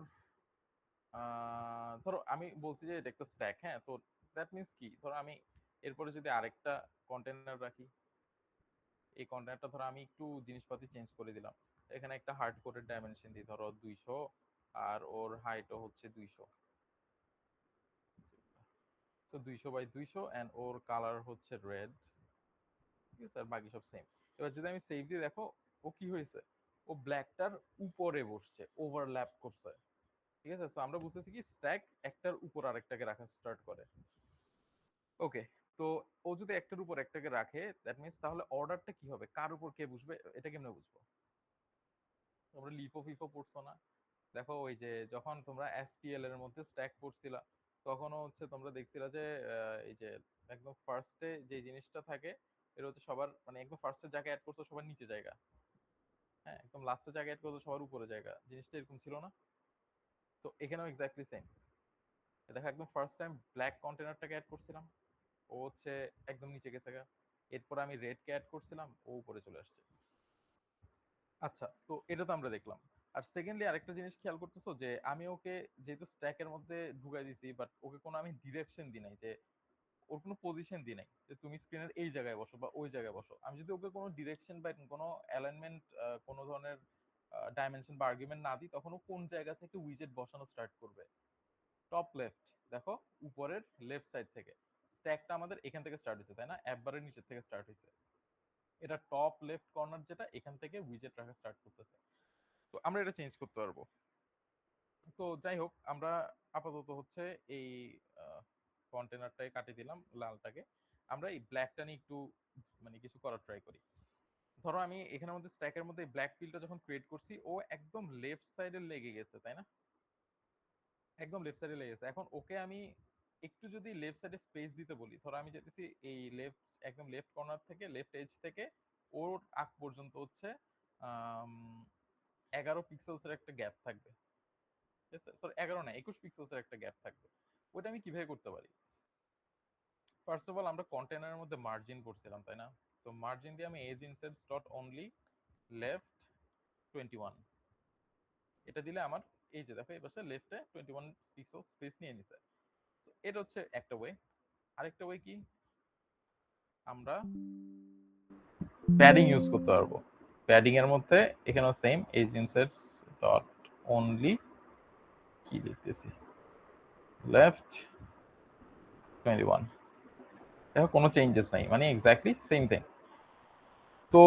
ধরো আমি বলছি যে এটা একটা স্ট্যাক, হ্যাঁ, তো দ্যাট মিন্স কি? ধরো আমি এরপরে যদি আরেকটা কন্টেইনার রাখি, এই কন্টেইনারটা ধরো আমি একটু জিনিসপাতি চেঞ্জ করে দিলাম। এখানে একটা হার্ড কোডের ডাইমেনশন দিই ধরো 200, আর ওর হাইটও হচ্ছে 200। তো 200 বাই 200 এন্ড ওর কালার হচ্ছে রেড। ঠিক আছে? আর বাকি সব সেম। এবার যদি আমি সেভ দিয়ে দেখো ও কি হয়েছে? ও ব্ল্যাকটার উপরে বসছে, ওভারল্যাপ করছে। ঠিক আছে? তো আমরা বুঝতেছি কি স্ট্যাক একটার উপর আরেকটাকে রাখা স্টার্ট করে। ওকে, তো ও যদি একটার উপর একটাকে রাখে দ্যাট মিন্স তাহলে অর্ডারটা কি হবে, কার উপর কে বসবে, এটা কেমনে বুঝবো? তোমরা লিফো ফিফো পড়ছো না? দেখো ওই যে যখন তোমরা এসকিউএল এর মধ্যে স্ট্যাক পড়ছিলা, তখনও হচ্ছে তোমরা দেখছিলা যে এই যে একদম ফার্স্টে যে জিনিসটা থাকে এটা হচ্ছে সবার, মানে একদম ফার্স্টে যাকে অ্যাড করছো সবার নিচে জায়গা, হ্যাঁ, একদম লাস্টে যাকে অ্যাড করছো সবার উপরে জায়গা। জিনিসটা এরকম ছিল না? তো এখানেও এক্স্যাক্টলি সেম। দেখো একদম ফার্স্ট টাইম ব্ল্যাক কন্টেনারটাকে অ্যাড করছিলাম, ও হচ্ছে একদম নিচে গেছে গা। এরপর আমি রেড কে অ্যাড করছিলাম, ও উপরে চলে আসছে। আচ্ছা, তো এটা তো আমরা দেখলাম। আর সেকেন্ডলি আরেকটা জিনিস খেয়াল করতেছো যে আমি ওকে যেহেতু স্ট্যাকের মধ্যে ঢুকাই দিছি, বাট ওকে কোনো আমি ডিরেকশন দিই নাই, যে ওর কোনো পজিশন দিই নাই যে তুমি স্ক্রিনের এই জায়গায় বসো বা ওই জায়গায় বসো। আমি যদি ওকে কোনো ডিরেকশন বা কোনো অ্যালাইনমেন্ট, কোনো ধরনের ডাইমেনশন বা আর্গুমেন্ট না দিই, তখন ও কোন জায়গা থেকে উইজেট বসানো স্টার্ট করবে? Top left. দেখো উপরের লেফট সাইড থেকে স্ট্যাকটা আমাদের এখান থেকে স্টার্ট হয়েছে, তাই না? একবারের নিচের থেকে স্টার্ট হয়েছে। এটা টপ লেফট কর্নার, যেটা এখান থেকে উইজেট রাখা স্টার্ট করতেছে। তো আমরা এটা চেঞ্জ করতে পারবো। তো যাই হোক, আমরা আপাতত হচ্ছে এই কন্টেনারটাই কাটিয়ে দিলাম লালটাকে। আমরা এই ব্ল্যাকটা নিয়ে একটু মানে কিছু করার ট্রাই করি। ধরো আমি এখানের মধ্যে স্ট্যাকের মধ্যে ব্ল্যাক পিলটা যখন ক্রিয়েট করছি, ও একদম লেফট সাইডে লেগে গেছে, তাই না? একদম লেফট সাইডে লেগে গেছে। এখন ওকে আমি একটু যদি লেফট সাইডে স্পেস দিতে বলি, ধরো আমি যেতেছি এই লেফট, একদম লেফট কর্নার থেকে, লেফট এজ থেকে ওর আগ পর্যন্ত হচ্ছে 11 পিক্সেলসের একটা গ্যাপ থাকবে, ঠিক আছে? সরি 11 না, 21 পিক্সেলসের একটা গ্যাপ থাকবে। ওটা আমি কিভাবে করতে পারি? ফার্স্ট অফ অল আমরা কন্টেনারের মধ্যে মার্জিন করছিলাম, তাই না? তো মার্জিন দিয়ে আমি এজ ইনসাইডস ডট অনলি লেফট 21 এটা দিলে আমার এই যে দেখো এই পাশে লেফটে 21 পিক্সেল স্পেস নিয়ে নিছে। তো এটা হচ্ছে একটা ওয়ে। আরেকটা ওয়ে কি, আমরা প্যাডিং ইউজ করতে পারবো। প্যাডিং এর মধ্যে এখানেও সেম এজ ইনসাইডস ডট অনলি কি লিখতেছি লেফট 21, দেখো কোনো চেঞ্জেস নাই, মানে এক্স্যাক্টলি সেম থিং। তো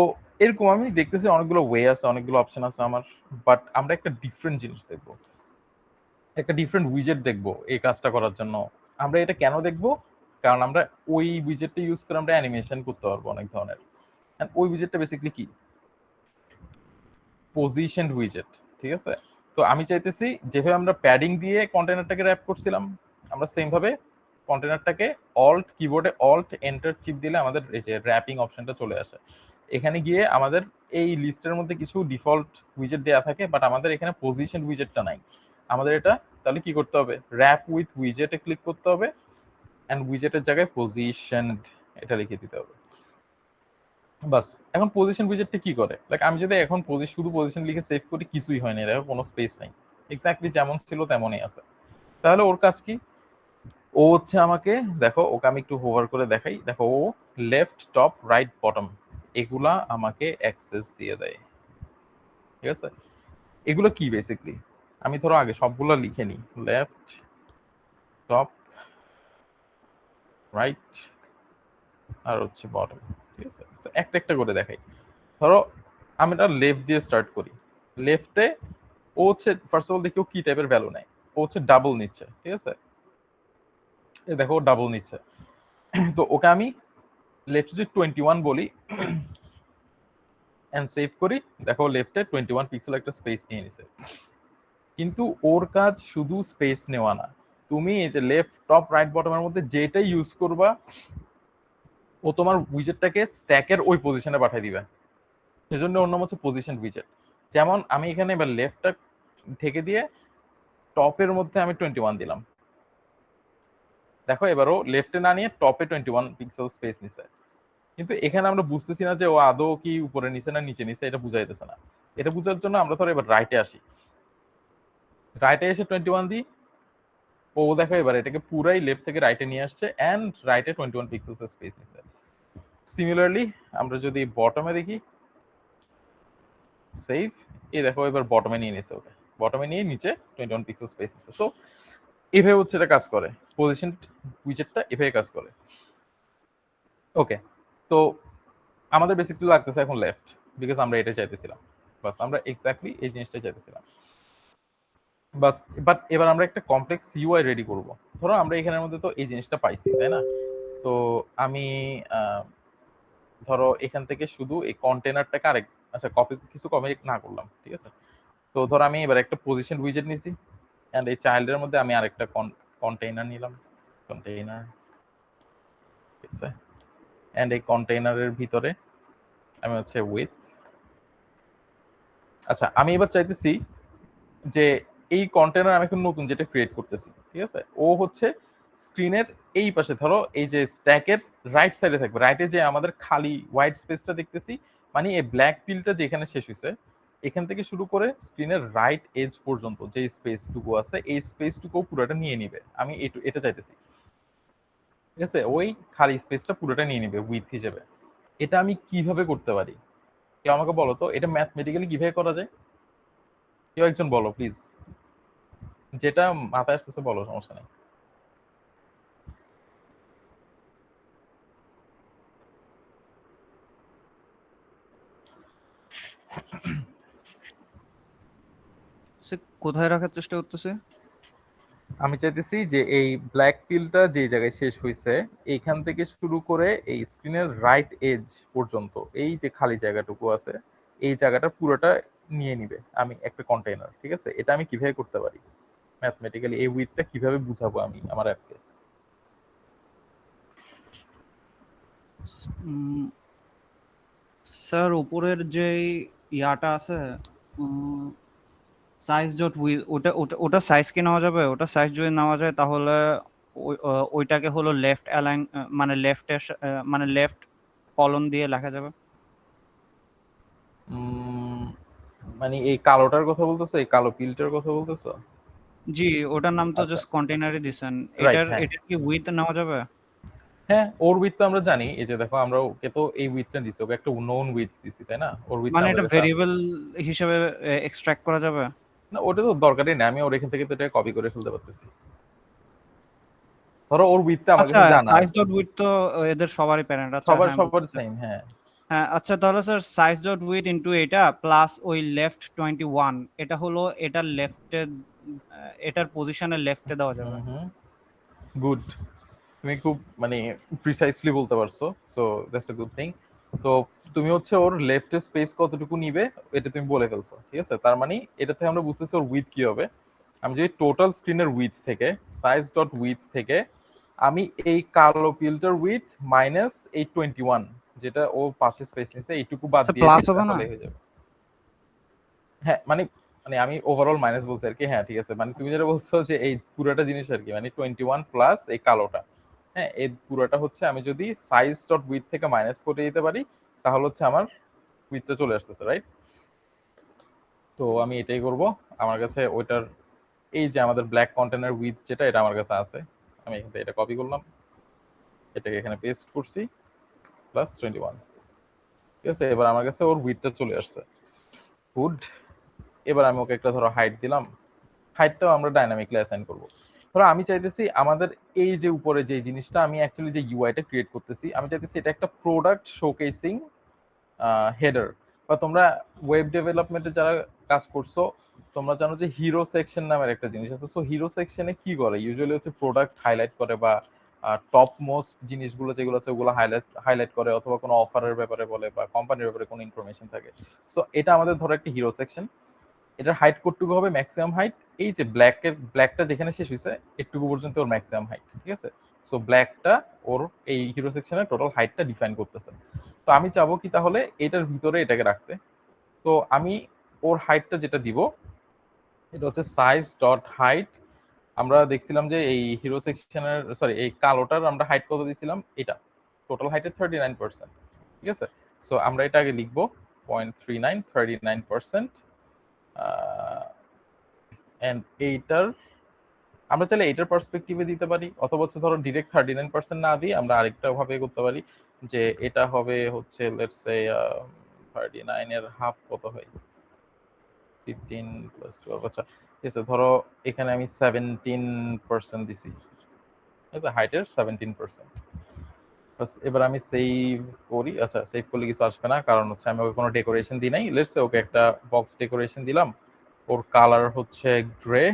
এরকম আমি দেখতেছি অনেকগুলো ওয়ে আছে, অনেকগুলো অপশন আছে আমার, বাট আমরা একটা ডিফারেন্ট জিনিস দেখবো, একটা ডিফারেন্ট উইজেট দেখবো এই কাজটা করার জন্য। আমরা এটা কেন দেখবো? কারণ আমরা ওই উইজেটটা ইউজ করে আমরা অ্যানিমেশন করতে পারবো অনেক ধরনের। এন্ড ওই উইজেটটা বেসিক্যালি কি, পজিশন উইজেট, ঠিক আছে? তো আমি চাইতেছি যেভাবে আমরা প্যাডিং দিয়ে কন্টেনারটাকে র্যাপ করছিলাম, আমরা সেম ভাবে কন্টেনারটাকে অল্ট কিবোর্ডে অল্ট এন্টার চিপ দিলে আমাদের এই যে র্যাপিং অপশনটা চলে আসে। এখানে গিয়ে আমাদের এই লিস্টের মধ্যে কিছু ডিফল্ট উইজেট দেওয়া থাকে, বাট আমাদের এখানে পজিশন উইজেটটা নাই। আমাদের এটা তাহলে কি করতে হবে, র্যাপ উইথ উইজেটে ক্লিক করতে হবে এন্ড উইজেটের জায়গায় পজিশনড এটা লিখে দিতে হবে, বাস। এখন পজিশন উইজেটটা কি করে, লাইক আমি যদি এখন শুধু পজিশন লিখে সেভ করি, কিছুই হয় না, দেখো কোনো স্পেস নাই, এক্স্যাক্টলি যেমন ছিল তেমনই আছে। তাহলে ওর কাজ কি, ও হচ্ছে আমাকে, দেখো ওকে আমি একটু হোভার করে দেখাই, দেখো ও লেফট টপ রাইট বটম এগুলা আমাকে অ্যাক্সেস দিয়ে দেয়, ঠিক আছে? এগুলো কি বেসিক্যালি, আমি ধরো আগে সবগুলো লিখে নিই, লেফট টপ রাইট আর হচ্ছে বটম, ঠিক আছে? So, একটা একটা করে দেখাই। ধরো আমি এটা লেফট দিয়ে স্টার্ট করি। লেফটে ও হচ্ছে ফার্স্ট অফ অল দেখি ও কি টাইপের ভ্যালু নেয়, ও হচ্ছে ডাবল নিচ্ছে, ঠিক আছে? এই দেখো ও ডাবল নিচ্ছে। তো ওকে আমি লেফট যদি 21 বলি এন্ড সেভ করি, দেখো লেফটে 21 পিক্সেল একটা স্পেস নিয়ে নিছে। কিন্তু ওর কাজ শুধু স্পেস নেওয়া না, তুমি এই যে লেফট টপ রাইট বটমের মধ্যে যেটাই ইউজ করবা, ও তোমার উইজেটটাকে স্ট্যাকের ওই পজিশনে পাঠিয়ে দিবে। সেজন্য ওর নাম হচ্ছে পজিশন উইজেট। যেমন আমি এখানে এবার লেফটটা ঢেকে দিয়ে টপের মধ্যে আমি 21 দিলাম, দেখো এবারও লেফটে না নিয়ে টপে 21 পিক্সেল স্পেস নিছে। কিন্তু এখানে আমরা বুঝতেছি না যে ও আদৌ কি উপরে নিচে না নিচে নিচে, এটা বুঝাইতেছে না। এটা বুঝার জন্য আমরা ধরো এবার রাইটে আসি, রাইটে এসে 21 দিই, ও দেখো এবার এটাকে পুরাই লেফট থেকে রাইটে নিয়ে আসছে এন্ড রাইটে 21 পিক্সেলস স্পেস নিছে। সিমিলারলি আমরা যদি বটমে দেখি, সেভ, এই দেখো এবার বটমে নিয়ে নিছে, ওকে বটমে নিয়ে নিচে 21 পিক্সেল স্পেস নিছে। সো এভাবে হচ্ছে এটা কাজ করে, পজিশন উইজেটটা এভাবে কাজ করে। ওকে, তো আমাদের বেসিক্যালি লাগতেছে এখন লেফট, বিকজ আমরা এটা চাইতেছিলাম, বাস আমরা এক্স্যাক্টলি এই জিনিসটা চাইতেছিলাম, বাস। বাট এবার আমরা একটা কমপ্লেক্স ইউআই রেডি করব। ধরো আমরা এখানের মধ্যে তো এই জিনিসটা পাইছি, তাই না? তো আমি ধরো এখান থেকে শুধু এই কন্টেনারটাকে আরেক, আচ্ছা কিছু কপি না করলাম, ঠিক আছে? তো ধরো আমি এবার একটা পজিশন উইজেট নিছি এন্ড এই চাইল্ডের মধ্যে আমি আরেকটা কন্টেইনার নিলাম, কন্টেইনার, ঠিক আছে? এন্ড এই কন্টেইনারের ভিতরে আমি হচ্ছে উইথ, আচ্ছা আমি এবার চাইতেছি যে এই কন্টেনার আমি এখন নতুন যেটা ক্রিয়েট করতেছি, ঠিক আছে? ও হচ্ছে স্ক্রিনের এই পাশে, ধরো এই যে স্ট্যাকের রাইট সাইডে থাকবে, রাইটে যে আমাদের খালি হোয়াইট স্পেসটা দেখতেছি, মানে এই ব্ল্যাক পিলটা যেখানে শেষ হয়েছে, এখান থেকে শুরু করে স্ক্রিনের রাইট এজ পর্যন্ত যে স্পেসটুকু আছে, এই স্পেসটুকু পুরোটা নিয়ে নিবে, আমি এটা চাইতেছি, ঠিক আছে? ওই খালি স্পেসটা পুরোটা নিয়ে নিবে উইথ হিসেবে। এটা আমি কিভাবে করতে পারি, কেউ আমাকে বলো তো, এটা ম্যাথমেটিক্যালি কিভাবে করা যায়? কেউ একজন বলো প্লিজ, যেটা মাথায় আসতেছে বলো, সমস্যা নেই। সে কোথায় রাখার চেষ্টা করতেছে? আমি চাইতেছি যে এই ব্ল্যাক ফিলটা যে জায়গায় শেষ হয়েছে এইখান থেকে শুরু করে এই স্ক্রিনের রাইট এজ পর্যন্ত এই যে খালি জায়গাটুকু আছে এই জায়গাটা পুরোটা নিয়ে নিবে আমি একটা কন্টেইনার, ঠিক আছে? এটা আমি কিভাবে করতে পারি ম্যাথমেটিক্যালি, এই উইথটা কিভাবে বুঝাবো আমি আমার অ্যাপকে? স্যার উপরের যে ইয়াটা আছে সাইজ ডট উইথ, ওটা ওটা ওটা সাইজ কি নেওয়া যাবে? ওটা সাইজ যদি নেওয়া যায় তাহলে ওইটাকে হলো লেফট অ্যালাইন, মানে লেফটের মানে লেফট কলম দিয়ে লেখা যাবে। মানে এই কালোটার কথা বলতেছো, এই কালো পিলটার কথা বলতেছো? জি, ওটার নাম তো আচ্ছা, জাস্ট কন্টেইনারই দিছেন। রাইট, এটার হ্যাঁ। এটার কি উইথ নেওয়া যাবে? হ্যাঁ, ওর উইথ তো আমরা জানি। এই যে দেখো আমরা ওকে তো এই উইথটা দিছি, ওকে একটা নোন উইথ দিছি, তাই না? ওর উইথটা মানে আমাদের এটা কাছে আছে। ভেরিয়েবল হিসেবে এক্সট্রাক্ট করা যাবে? না, ওটা তো দরকারই নেই, আমি ওর এখান থেকে তো এটা কপি করে ফেলতে পারতেছি। ধরো ওর উইথটা আমার আচ্ছা, কাছে জানা সাইজ আছে, ডট উইথ তো এদের সবারই প্যারেন্ট। আচ্ছা সবার হ্যাঁ, সবার বুঝতে। সেম, হ্যাঁ। হ্যাঁ আচ্ছা, তাহলে sir size dot with into এটা প্লাস ওই লেফট 21, এটা হলো এটার লেফটে, এটার পজিশনের লেফটে দেওয়া যাবে। হুম হুম, গুড। তুমি খুব মানে প্রিসাইসলি বলতে পারছো, so that's a good thing. তো তুমি হচ্ছে ওর লেফটে স্পেস কতটুকু নিবে এটা তুমি বলে ফেলছো, ঠিক আছে? তার মানে এটা থেকে আমরা বুঝতেছি ওর উইথ কি হবে। আমি যদি টোটাল স্ক্রিনের উইথ থেকে সাইজ ডট উইথ থেকে আমি এই কালো পিলটার উইথ মাইনাস এই 21 যেটা ও পাশে স্পেস নিছে এইটুকু বাদ স্যার দিয়ে প্লাস দিই হবে না? তাহলে হয়ে যাবে। হ্যাঁ, মানে মানে আমি ওভারঅল মাইনাস বলছি আর কি। হ্যাঁ, ঠিক আছে, মানে তুমি আচ্ছা যেটা বলছো যে এই পুরোটা জিনিস আর কি, মানে 21 প্লাস এই কালোটা, হ্যাঁ, এই পুরোটা হচ্ছে আমি যদি সাইজ ডট উইথ থেকে মাইনাস করে দিতে পারি তাহলে হচ্ছে আমার উইথটা চলে আসতেছে, রাইট? তো আমি এটাই করব। আমার কাছে ওইটার এই যে আমাদের ব্ল্যাক কন্টেনার উইথ যেটা, এটা আমার কাছে আছে। আমি এখান থেকে এটা কপি করলাম, এটাকে এখানে পেস্ট করছি, প্লাস 21, ঠিক আছে? এবার আমার কাছে ওর উইথটা চলে আসছে, গুড। এবার আমি ওকে একটা ধরো হাইট দিলাম, হাইটটাও আমরা ডাইনামিকলি অ্যাসাইন করব। ধরো আমি চাইতেছি আমাদের এই যে উপরে যে জিনিসটা আমি অ্যাকচুয়ালি যে ইউআইটা ক্রিয়েট করতেছি আমি চাইতেছি এটা একটা প্রোডাক্ট শোকেসিং হেডার। বা তোমরা ওয়েব ডেভেলপমেন্টে যারা কাজ করছো তোমরা জানো যে হিরো সেকশন নামের একটা জিনিস আছে। সো হিরো সেকশনে কি করে, ইউজুয়ালি হচ্ছে প্রোডাক্ট হাইলাইট করে বা টপ মোস্ট জিনিসগুলো যেগুলো আছে ওগুলো হাইলাইট করে, অথবা কোনো অফারের ব্যাপারে বলে বা কোম্পানির ব্যাপারে কোনো ইনফরমেশন থাকে। সো এটা আমাদের ধরো একটা হিরো সেকশন, এটার হাইট কতটুকু হবে, ম্যাক্সিমাম হাইট এই যে ব্ল্যাকটা যেখানে শেষ হয়েছে এটুকু পর্যন্ত ওর ম্যাক্সিমাম হাইট, ঠিক আছে? সো ব্ল্যাকটা ওর এই হিরো সেকশনের টোটাল হাইটটা ডিফাইন করতেছে। তো আমি চাবো কি তাহলে এটার ভিতরে এটাকে রাখতে। তো আমি ওর হাইটটা যেটা দিব এটা হচ্ছে সাইজ ডট হাইট। আমরা দেখছিলাম যে এই হিরো সেকশনের সরি এই কালোটার আমরা হাইট কত দিয়েছিলাম, এটা টোটাল হাইটের 39%, ঠিক আছে? সো আমরা এটা আগে লিখবো 0.39 39%। এন্ড এইটার আমরা চাইলে এইটার পার্সপেক্টিভে দিতে পারি, অথবা হচ্ছে ধরো ডিরেক্ট 39% না দিয়ে আমরা আরেকটা ভাবে করতে পারি যে এটা হবে হচ্ছে লেটস সে 39 এর হাফ কত হয়, 15 প্লাস 12, আচ্ছা ঠিক আছে, ধরো এখানে আমি 17% দিছি, ঠিক আছে? হাইটের 17%। এবার আমি সেভ করি। আচ্ছা, সেভ করলে কিছু আসবে না, কারণ হচ্ছে আমি ওকে কোনো ডেকোরেশন দিই নাই। লেটস সে ওকে একটা বক্স ডেকোরেশন দিলাম, ওর কালার হচ্ছে grey,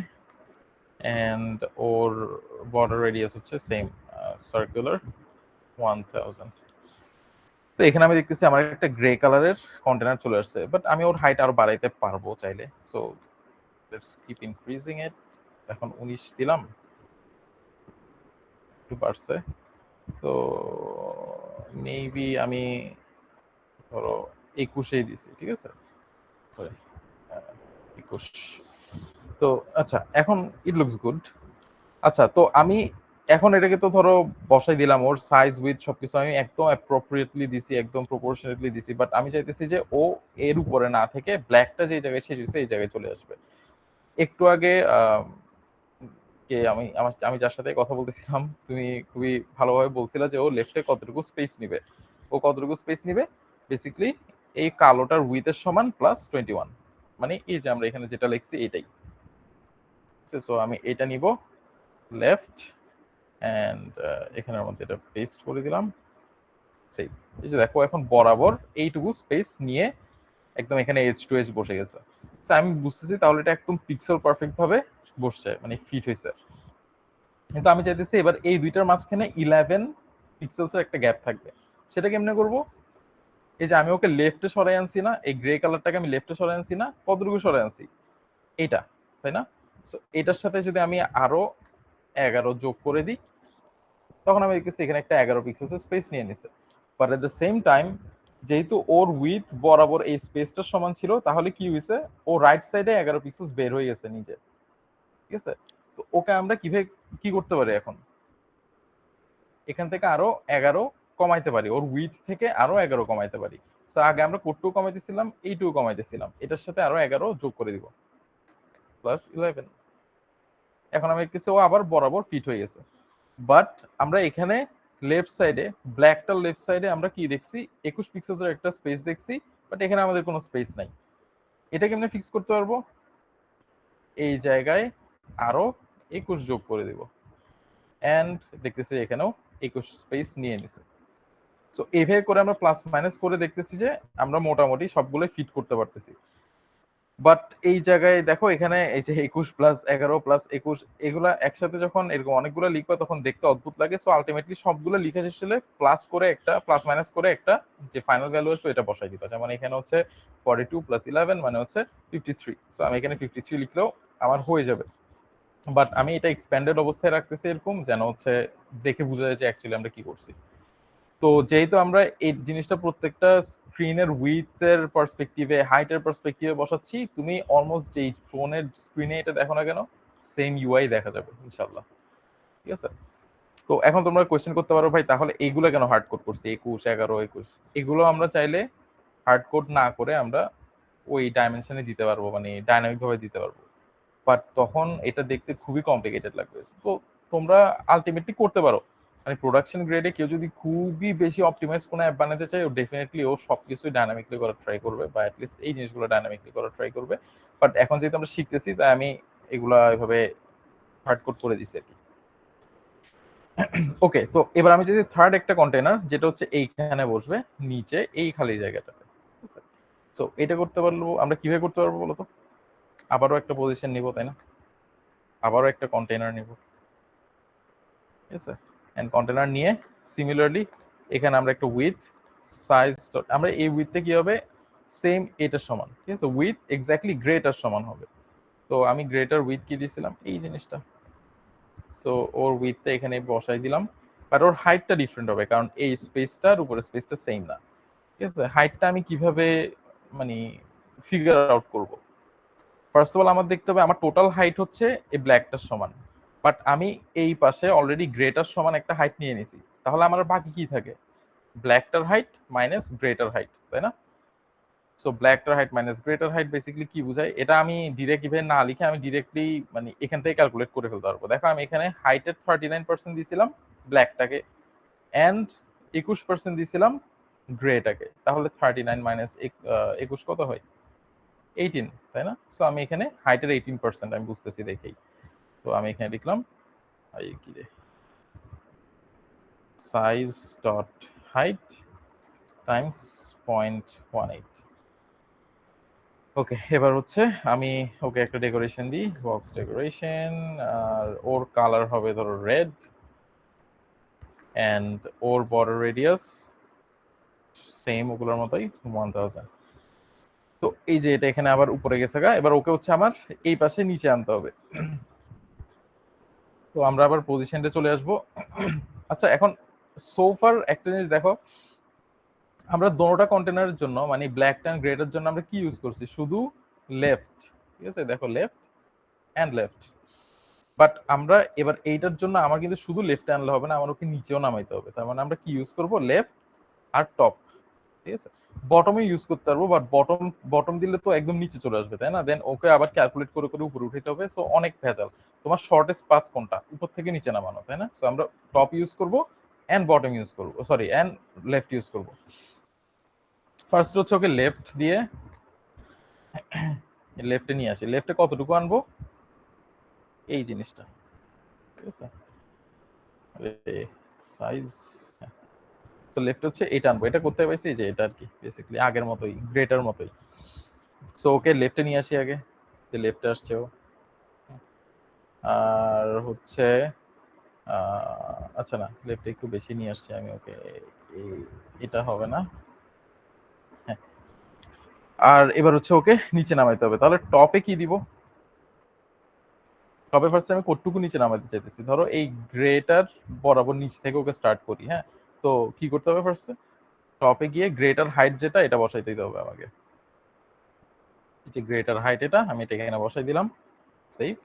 and or border radius হচ্ছে সেম সার্কুলার 1000। তো এখানে আমি দেখতেছি আমার একটা গ্রে কালারের কন্টেনার চলে আসছে, বাট আমি ওর হাইট আরো বাড়াইতে পারবো চাইলে। সো লেটস কিপ ইনক্রিজিং ইট। এখন 19 দিলাম, একটু বাড়ছে। তো মেবি আমি ধরো 21 দিছি, ঠিক আছে? সরি, 21। তো আচ্ছা, এখন ইট লুকস গুড। আচ্ছা, তো আমি এখন এটাকে তো ধরো বসাই দিলাম, ওর সাইজ উইথ সবকিছু আমি একদম অ্যাপ্রোপ্রিয়েটলি দিছি, একদম প্রপোর্শনেটলি দিছি, বাট আমি চাইতেছি যে ও এর উপরে না থেকে ব্ল্যাকটা যে জায়গায় শেষ হয়েছে এই জায়গায় চলে আসবে। একটু আগে কে আমি যার সাথে কথা বলতেছিলাম তুমি খুবই ভালোভাবে বলছিলা যে ও লেফটে কতটুকু স্পেস নিবে। ও কতটুকু স্পেস নিবে বেসিক্যালি এই কালোটার উইথের সমান প্লাস 21, মানে এই যে আমরা এখানে যেটা লিখছি এটাই। সো আমি এটা নিব লেফট, এন্ড এখানের মধ্যে এটা পেস্ট করে দিলাম, সেভ। এই যে দেখো এখন বরাবর এইটুকু স্পেস নিয়ে একদম এখানে এজ টু এজ বসে গেছে। আমি বুঝতেছি তাহলে এটা একদম পিক্সেল পারফেক্ট ভাবে বসছে, মানে ফিট হয়েছে। কিন্তু আমি চাইতেছি এবার এই দুইটার মাঝখানে 11 পিক্সেলসের একটা গ্যাপ থাকবে। সেটা কেমনে করব? এই যে আমি ওকে লেফটে সরাই আনছি না, এই গ্রে কালারটাকে আমি লেফটে সরাই আনছি না, কতটুকু সরাই আনছি? এইটা, তাই না? সো এটার সাথে যদি আমি আরো 11 যোগ করে দিই, তখন আমি দেখতেছি এখানে একটা 11 পিক্সেলসের স্পেস নিয়ে নিছে। But at the same time, যেহেতু ওর উইথ বরাবর এই স্পেসটার সমান ছিল, তাহলে কি হয়েছে, ও রাইট সাইডে 11 পিক্সেলস বের হয়ে গেছে নিজে। ঠিক আছে? তো ওকে আমরা কিভাবে কি করতে পারি এখন? এখান থেকে আরো 11 কমাইতে পারি, ওর উইথ থেকে আরো 11 কমাইতে পারি। তো আগে আমরা কোডটুকু কমাইতেছিলাম, এইটুকু কমাইতেছিলাম, এটার সাথে আরো 11 যোগ করে দিব, প্লাস 11। এখন আমি দেখতেছি ও আবার বরাবর ফিট হয়ে গেছে। বাট আমরা এখানে লেফট সাইডে, ব্ল্যাকটার লেফট সাইডে আমরা কি দেখছি, 21 পিক্সেলসের একটা স্পেস দেখছি, বাট এখানে আমাদের কোনো স্পেস নাই। এটা কেমনে ফিক্স করতে পারবো? এই জায়গায় আরো 21 যোগ করে দিব, এন্ড দেখতেছি এখানেও 21 স্পেস নিয়ে নিছে। সো এইভাবে করে আমরা প্লাস মাইনাস করে দেখতেছি যে আমরা মোটামুটি সবগুলো ফিট করতে পারতেছি। বাট এই জায়গায় দেখো, এখানে এই যে 21 প্লাস 11 প্লাস 21, এগুলা একসাথে যখন এরকম অনেকগুলো লিখবা তখন দেখতে অদ্ভুত লাগে। সো আলটিমেটলি সবগুলো লিখে শেষ হলে প্লাস করে একটা, প্লাস মাইনাস করে একটা যে ফাইনাল ভ্যালু আসবে এটা বসাই দিবা। যেমন এখানে হচ্ছে 42 প্লাস 11 মানে হচ্ছে 53। সো আমি এখানে 53 লিখলেও আমার হয়ে যাবে। বাট আমি এটা এক্সপ্যান্ডেড অবস্থায় রাখতেছি এরকম, যেন হচ্ছে দেখে বোঝা যায় যে অ্যাকচুয়ালি আমরা কি করছি। তো যেহেতু আমরা এই জিনিসটা প্রত্যেকটা স্ক্রিনের উইথের পার্সপেক্টিভে, হাইটের পার্সপেক্টিভে বসাচ্ছি, তুমি অলমোস্ট যেই ফোনের স্ক্রিনে এটা দেখো না কেন, সেম ইউআই দেখা যাবে ইনশাল্লাহ। ঠিক আছে? তো এখন তোমরা কোয়েশ্চেন করতে পারো, ভাই তাহলে এইগুলো কেন হার্ড কোড করছি, 21, 11, 21? এগুলো আমরা চাইলে হার্ড কোড না করে আমরা ওই ডাইমেনশনে দিতে পারবো, মানে ডাইনামিক ভাবে দিতে পারবো। বাট তখন এটা দেখতে খুবই কমপ্লিকেটেড লাগবে। তো তোমরা আলটিমেটলি করতে পারো, মানে প্রোডাকশন গ্রেডে কেউ যদি খুবই বেশি অপটিমাইজ কোনো অ্যাপ বানাতে চায়, ও ডেফিনেটলি ও সবকিছু ডাইনামিকলি করার ট্রাই করবে, বা অ্যাটলিস্ট এই জিনিসগুলো ডাইনামিকলি করার ট্রাই করবে। বাট এখন যেহেতু আমরা শিখতেছি, তাই আমি এগুলা এভাবে হার্ড কোড করে দিছি আর কি। ওকে, তো এবার আমি যদি থার্ড একটা কন্টেনার, যেটা হচ্ছে এইখানে বসবে নিচে এই খালি জায়গাটাতে, ঠিক আছে? সো এটা করতে পারবো আমরা কিভাবে করতে পারবো বলো তো? আবারও একটা পজিশন নিব, তাই না? আবারও একটা কন্টেনার নিব, ঠিক আছে? এন্ড কন্টেনার নিয়ে সিমিলারলি এখানে আমরা একটা উইথ সাইজ, আমরা এই উইথটা কি হবে, সেম এটার সমান, ঠিক আছে? উইথ এক্স্যাক্টলি গ্রেটার সমান হবে। তো আমি গ্রেটার উইথ কি দিয়েছিলাম, এই জিনিসটা। সো ওর উইথটা এখানে বসাই দিলাম, বাট ওর হাইটটা ডিফারেন্ট হবে, কারণ এই স্পেসটার উপরে স্পেসটা সেম না। ঠিক আছে? হাইটটা আমি কিভাবে মানে ফিগার আউট করব? ফার্স্ট অফ অল আমার দেখতে হবে আমার টোটাল হাইট হচ্ছে এই ব্ল্যাকটার সমান, বাট আমি এই পাশে অলরেডি গ্রেটার সমান একটা হাইট নিয়ে নিছি। তাহলে আমার বাকি কি থাকে? ব্ল্যাকটার হাইট মাইনাস গ্রেটার হাইট, তাই না? সো ব্ল্যাকটার height minus greater height basically কি বোঝায়, এটা আমি ডিরেক্ট ইভেন না লিখে আমি ডিরেক্টলি মানে এখান থেকে ক্যালকুলেট করে ফেলতে পারবো। দেখো আমি এখানে হাইটের 39% দিয়েছিলাম ব্ল্যাকটাকে, এন্ড 21% দিয়েছিলাম গ্রেটাকে। তাহলে 39 মাইনাস 21 কত হয়? 18, তাই না? সো আমি এখানে হাইটের 18% আমি বুঝতেছি দেখেই। তো আমি এখানে লিখলাম এই কি রে, size dot height times 0.18। Okay, এবার হচ্ছে আমি ওকে একটা ডেকোরেশন দিই, বক্স ডেকোরেশন, আর ওর কালার হবে ধরো রেড, এন্ড ওর বর্ডার রেডিয়াস সেম ওগুলোর মতোই 1000। তো এই যে এটা এখানে আবার উপরে গেছে গা, এবার ওকে হচ্ছে আমার এই পাশে নিচে আনতে হবে। তো আমরা আবার পজিশনটা চলে আসবো। আচ্ছা, এখন সোফার একটা জিনিস দেখো, আমরা দোনোটা কন্টেনারের জন্য মানে ব্ল্যাক অ্যান্ড গ্রেটার জন্য আমরা কি ইউজ করছি, শুধু লেফট। ঠিক আছে, দেখো লেফট অ্যান্ড লেফট। বাট আমরা এবার এইটার জন্য আমার কিন্তু শুধু লেফট আনলে হবে না, আমার ওকে নিচেও নামাইতে হবে। তার মানে আমরা কি ইউজ করব, লেফট আর টপ। ঠিক আছে, বটমে ইউজ করতে পারবো, বাট বটম বটম দিলে তো একদম নিচে চলে আসবে, তাই না? দেন ওকে আবার ক্যালকুলেট করে করে উপরে উঠাইতে হবে, সো অনেক ভেজাল। তোমার শর্টেস্ট পাথ কোনটা, উপর থেকে নিচে নামানো, তাই না? সো আমরা টপ ইউজ করব এন্ড বটম ইউজ করব, সরি এন্ড লেফট ইউজ করব। ফার্স্ট হচ্ছে ওকে লেফট দিয়ে লেফটে নিয়ে আসি। লেফটে কতটুকু আনবো, এই জিনিসটা, ঠিক আছে? সাইজ, তো লেফট হচ্ছে এটা আনবো। এটা করতে পারছি যে এটা আর কি বেসিক্যালি আগের মতোই, গ্রেটার মতোই। সো ওকে লেফটে নিয়ে আসি আগে, যে লেফটে আসছে ও। আর হচ্ছে আচ্ছা না, লেফটে একটু বেশি নিয়ে আসছি আমি। ওকে, এটা হবে না। হ্যাঁ, আর এবার হচ্ছে ওকে নিচে নামাইতে হবে। তাহলে টপে কি দিব? টপে ফার্স্টে আমি কতটুকু নিচে নামাতে চাইতেছি, ধরো এই গ্রেটার বরাবর নিচ থেকে ওকে স্টার্ট করি। হ্যাঁ, তো কি করতে হবে? ফার্স্টে টপে গিয়ে গ্রেটার হাইট যেটা, এটা বসাইতে দিতে হবে আমাকে। এই যে গ্রেটার হাইট, এটা আমি এটা এখানে বসাই দিলাম। সেভ।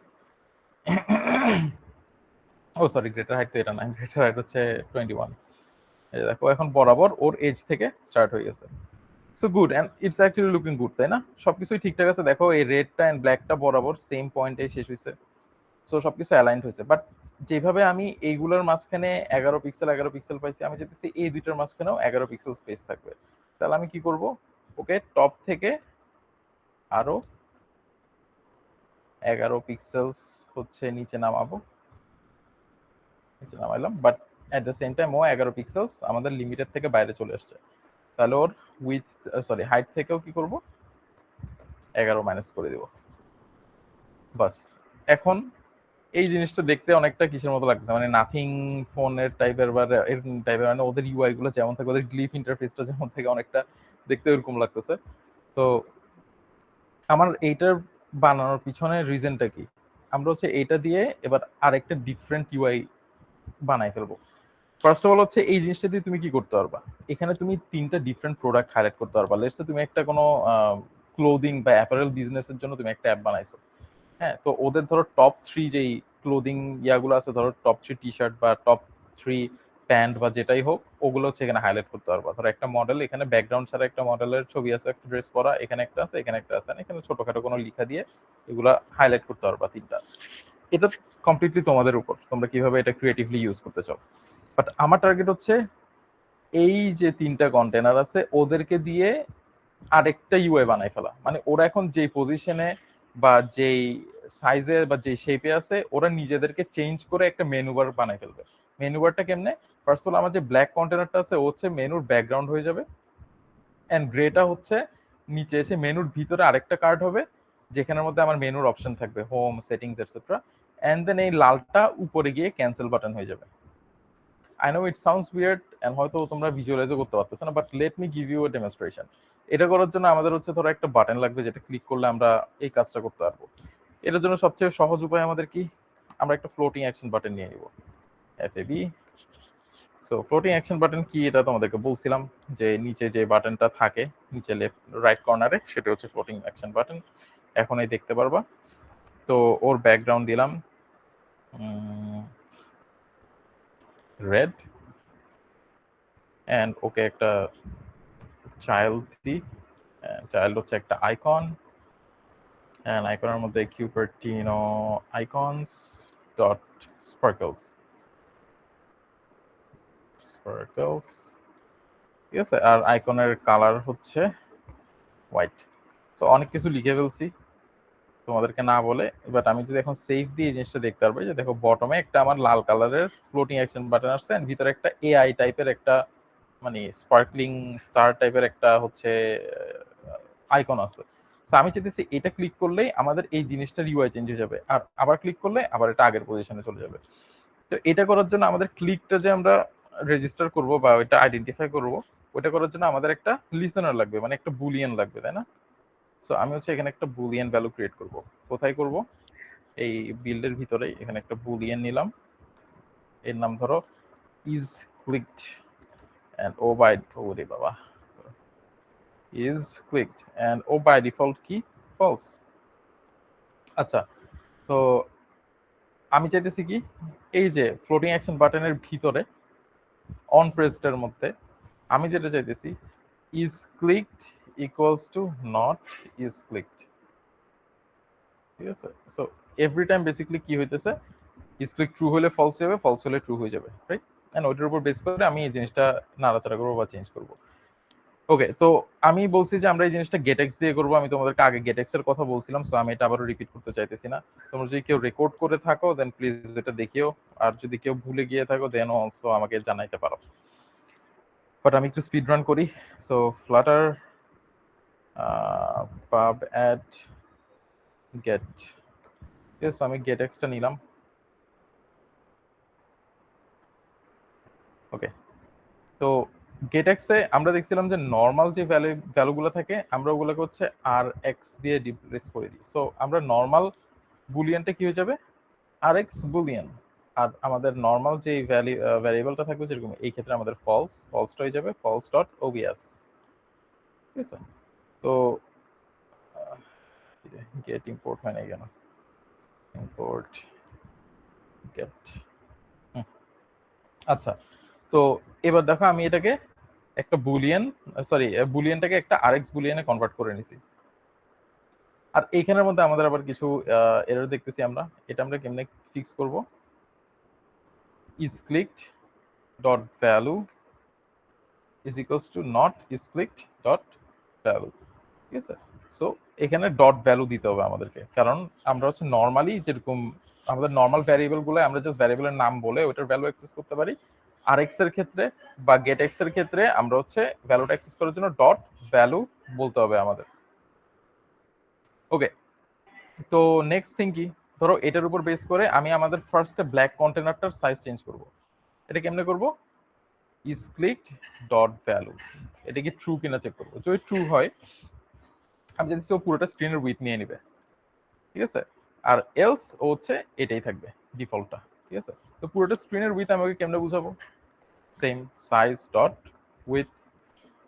ও সরি, গ্রেটার হাইট তো এটা না, গ্রেটার হাইট হচ্ছে 21। এই দেখো এখন বরাবর ওর এজ থেকে স্টার্ট হয়ে গেছে। So good, and it's actually looking good, তাই না? সবকিছুই ঠিকঠাক আছে। দেখো এই রেডটা এন্ড ব্ল্যাকটা বরাবর সেম পয়েন্টে শেষ হয়েছে। সো সবকিছু অ্যালাইন্ড হয়েছে। বাট যেভাবে আমি এইগুলোর মাঝখানে 11 পিক্সেল পাইছি, আমি চাইতেছি এই দুইটার মাঝখানেও 11 পিক্সেল স্পেস থাকবে। তাহলে আমি কি করব? ওকে টপ থেকে আরো 11 পিক্সেলস হচ্ছে নিচে নামাবো। নিচে নামাইলাম, but at the same time ও 11 পিক্সেলস আমাদের লিমিটের থেকে বাইরে চলে আসছে। তাহলে ওর উইথ সরি হাইট থেকেও কি করব? 11 মাইনাস করে দিব। বাস। এখন এই জিনিসটা দেখতে অনেকটা কিসের মতো লাগছে, মানে নাথিং ফোনের টাইপের বা এরকম টাইপের, মানে ওদের ইউআই গুলো যেমন থাকে, ওদের গ্লিফ ইন্টারফেসটা যেমন থাকে, অনেকটা দেখতে এরকম লাগতেছে। তো আমার এইটার বানানোর পিছনে রিজনটা কি? আমরা হচ্ছে এইটা দিয়ে এবার আরেকটা ডিফারেন্ট ইউআই বানাই ফেলবো। ফার্স্ট অফ অল হচ্ছে এই জিনিসটা দিয়ে তুমি কি করতে পারবা? এখানে তুমি 3টা ডিফারেন্ট প্রোডাক্ট হাইলাইট করতে পারবা। লেটস সে তুমি একটা কোনো ক্লোদিং বা অ্যাপারেল বিজনেসের জন্য তুমি একটা অ্যাপ বানাইছো। হ্যাঁ, তো ওদের ধরো টপ 3 যেই ক্লোদিং ইয়াগুলো আছে, ধরো টপ 3 টি-শার্ট বা টপ 3 প্যান্ট বা যেটাই হোক, ওগুলো হচ্ছে এখানে হাইলাইট করতে পারবা। ধরো একটা মডেল, এখানে ব্যাকগ্রাউন্ড ছাড়া একটা মডেলের ছবি আছে, একটা ড্রেস পরা, এখানে একটা আছে, এখানে একটা আছে, এখানে ছোটখাটো কোনো লেখা দিয়ে এগুলা হাইলাইট করতে পারবা 3টা। এটা কমপ্লিটলি তোমাদের উপর, তোমরা কিভাবে এটা ক্রিয়েটিভলি ইউজ করতে চাও। বাট আমার টার্গেট হচ্ছে এই যে 3টা কন্টেনার আছে, ওদেরকে দিয়ে আরেকটা ইউআই বানাই ফেলা। মানে ওরা এখন যেই পজিশনে বা যেই সাইজে বা যেই শেপে আছে, ওরা নিজেদেরকে চেঞ্জ করে একটা মেনু বার বানাই ফেলবে। মেনু বারটা কেমনে? ফার্স্ট অফ অল আমার যে ব্ল্যাক কন্টেনারটা আছে, ও হচ্ছে মেনুর ব্যাকগ্রাউন্ড হয়ে যাবে, এন্ড গ্রেটা হচ্ছে নিচে এসে মেনুর ভিতরে আরেকটা কার্ড হবে, যেখানের মধ্যে আমার মেনুর অপশন থাকবে, home, settings etcetera. And then এই লালটা উপরে গিয়ে ক্যান্সেল বাটন হয়ে যাবে। I know it sounds weird and হয়তো তোমরা ভিজুয়ালাইজও করতে পারতেছো না, but let me give you a demonstration. এটা করার জন্য আমাদের হচ্ছে ধরো একটা বাটন লাগবে, যেটা ক্লিক করলে আমরা এই কাজটা করতে পারবো। এটার জন্য সবচেয়ে সহজ উপায় আমাদের কি? আমরা একটা ফ্লোটিং অ্যাকশন বাটন নিয়ে নিব, FAB. So floating action button কি এটা তোমাদেরকে বলছিলাম, যে নিচে যে বাটনটা থাকে নিচে লেফট রাইট কর্নারে, সেটা হচ্ছে ফ্লোটিং অ্যাকশন বাটন। এখন এই দেখতে পারবা। তো ওর ব্যাকগ্রাউন্ড দিলাম রেড, এন্ড ওকে একটা চাইল্ড দিই। চাইল্ড হচ্ছে একটা আইকন, এন্ড আইকনের মধ্যে কিউপারটিনো আইকনস ডট স্পার্কলস স্পার্কলস, ঠিক আছে। আর আইকনের কালার হচ্ছে হোয়াইট। তো অনেক কিছু লিখে ফেলছি তোমাদেরকে না বলে। বাট আমি যদি এখন সেভ দিয়ে এই জিনিসটা দেখতে পারবো, যে দেখো বটমে একটা আমার লাল কালারের ফ্লোটিং অ্যাকশন বাটন আসছে, এন্ড ভিতরে একটা এআই টাইপের একটা মানে স্পার্কলিং স্টার টাইপের একটা হচ্ছে আইকন আছে। সো আমি চাইতেছি এটা ক্লিক করলেই আমাদের এই জিনিসটার ইউআই চেঞ্জ হয়ে যাবে, আর আবার ক্লিক করলে আবার এটা আগের পজিশনে চলে যাবে। তো এটা করার জন্য আমাদের ক্লিকটা যে আমরা রেজিস্টার করব বা ওইটা আইডেন্টিফাই করব, ওটা করার জন্য আমাদের একটা লিসেনার লাগবে, মানে একটা বুলিয়ান লাগবে, তাই না? সো আমি হচ্ছে এখানে একটা বুলিয়ান ভ্যালু ক্রিয়েট করব। কোথায় করব? এই বিল্ডের ভিতরেই এখানে একটা বুলিয়ান নিলাম, এর নাম ধরো ইজ ক্লিকড, এন্ড ও বাই ওরে বাবা is clicked and O by default কি false। আচ্ছা, তো আমি চাইতেছি কি, এই যে ফ্লোটিং অ্যাকশন বাটনের ভিতরে অন প্রেসডের মধ্যে আমি যেটা চাইতেছি, is clicked equals to not is clicked, ঠিক আছে। সো এভরি টাইম বেসিক্যালি কি হইতেছে, is clicked ট্রু হলে ফলস হবে, ফলস হলে ট্রু হয়ে যাবে, রাইট। এন্ড ওইটার উপর বেস করে আমি এই জিনিসটা নাড়াচাড়া করবো বা চেঞ্জ করবো। ওকে, তো আমি বলছি যে আমরা এই জিনিসটা গেটেক্স দিয়ে করবো। আমি তোমাদেরকে আগে গেটেক্স এর কথা বলছিলাম, সো আমি এটা আবারও রিপিট করতে চাইতেছি না। তোমরা যদি কেউ রেকর্ড করে থাকো দেন প্লিজ এটা দেখিও, আর যদি কেউ ভুলে গিয়ে থাকো দেন অলসো আমাকে জানাইতে পারো। বাট আমি একটু স্পিড রান করি। সো ফ্লাটার পাব অ্যাড গেট, ইয়েস আমি গেটেক্সটা নিলাম। ওকে, তো গেটএক্সে আমরা দেখছিলাম যে নর্মাল যে ভ্যালুগুলো থাকে আমরা ওগুলোকে হচ্ছে আর এক্স দিয়ে রিপ্লেস করে দিই। সো আমরা নর্মাল বুলিয়ানটা কি হয়ে যাবে আর এক্স বুলিয়ান, আর আমাদের নর্মাল যে ভ্যারিয়েবলটা থাকবে যেরকম এই ক্ষেত্রে আমাদের ফলসটা হয়ে যাবে ফলস ডট ওবিএস। ঠিক আছে, তো গেট ইম্পোর্ট হয় না কেন, ইম্পোর্ট গেট। আচ্ছা, তো এবার দেখো আমি এটাকে একটা বুলিয়ান বুলিয়ানটাকে একটা আরএক্স বুলিয়ানে কনভার্ট করে নিছি। আর এইখানের মধ্যে আমাদের আবার কিছু এরর দেখতেছি আমরা। এটা আমরা কেমনে ফিক্স করব? is clicked dot value is equals to not is clicked dot value। ঠিক আছে, সো এখানে ডট ভ্যালু দিতে হবে আমাদেরকে, কারণ আমরা হচ্ছে নর্মালি যেরকম আমাদের নর্মাল ভ্যারিয়েবল গুলো আমরা জাস্ট ভ্যারিয়েবলের নাম বলে ওটার ভ্যালু অ্যাক্সেস করতে পারি। আর এক্স এর ক্ষেত্রে বা গেট এক্স এর ক্ষেত্রে আমরা হচ্ছে ভ্যালুটা অ্যাক্সেস করার জন্য ডট ভ্যালু বলতে হবে আমাদের। ওকে, তো নেক্সট থিং কি, ধরো এটার উপর বেস করে আমি আমাদের ফার্স্টে ব্ল্যাক কন্টেনারটার সাইজ চেঞ্জ করব। এটা কেমনে করব? is clicked dot value, এটা কি ট্রু কিনা চেক করব। যদি ট্রু হয় আমি জানি ও পুরোটা স্ক্রিনের উইথ নিয়ে নেবে। ঠিক আছে, আর এলস ও হচ্ছে এটাই থাকবে ডিফল্টটা। ঠিক আছে, তো পুরোটা স্ক্রিনের উইথ আমাকে কেমনে বুঝাবো? Same size dot with.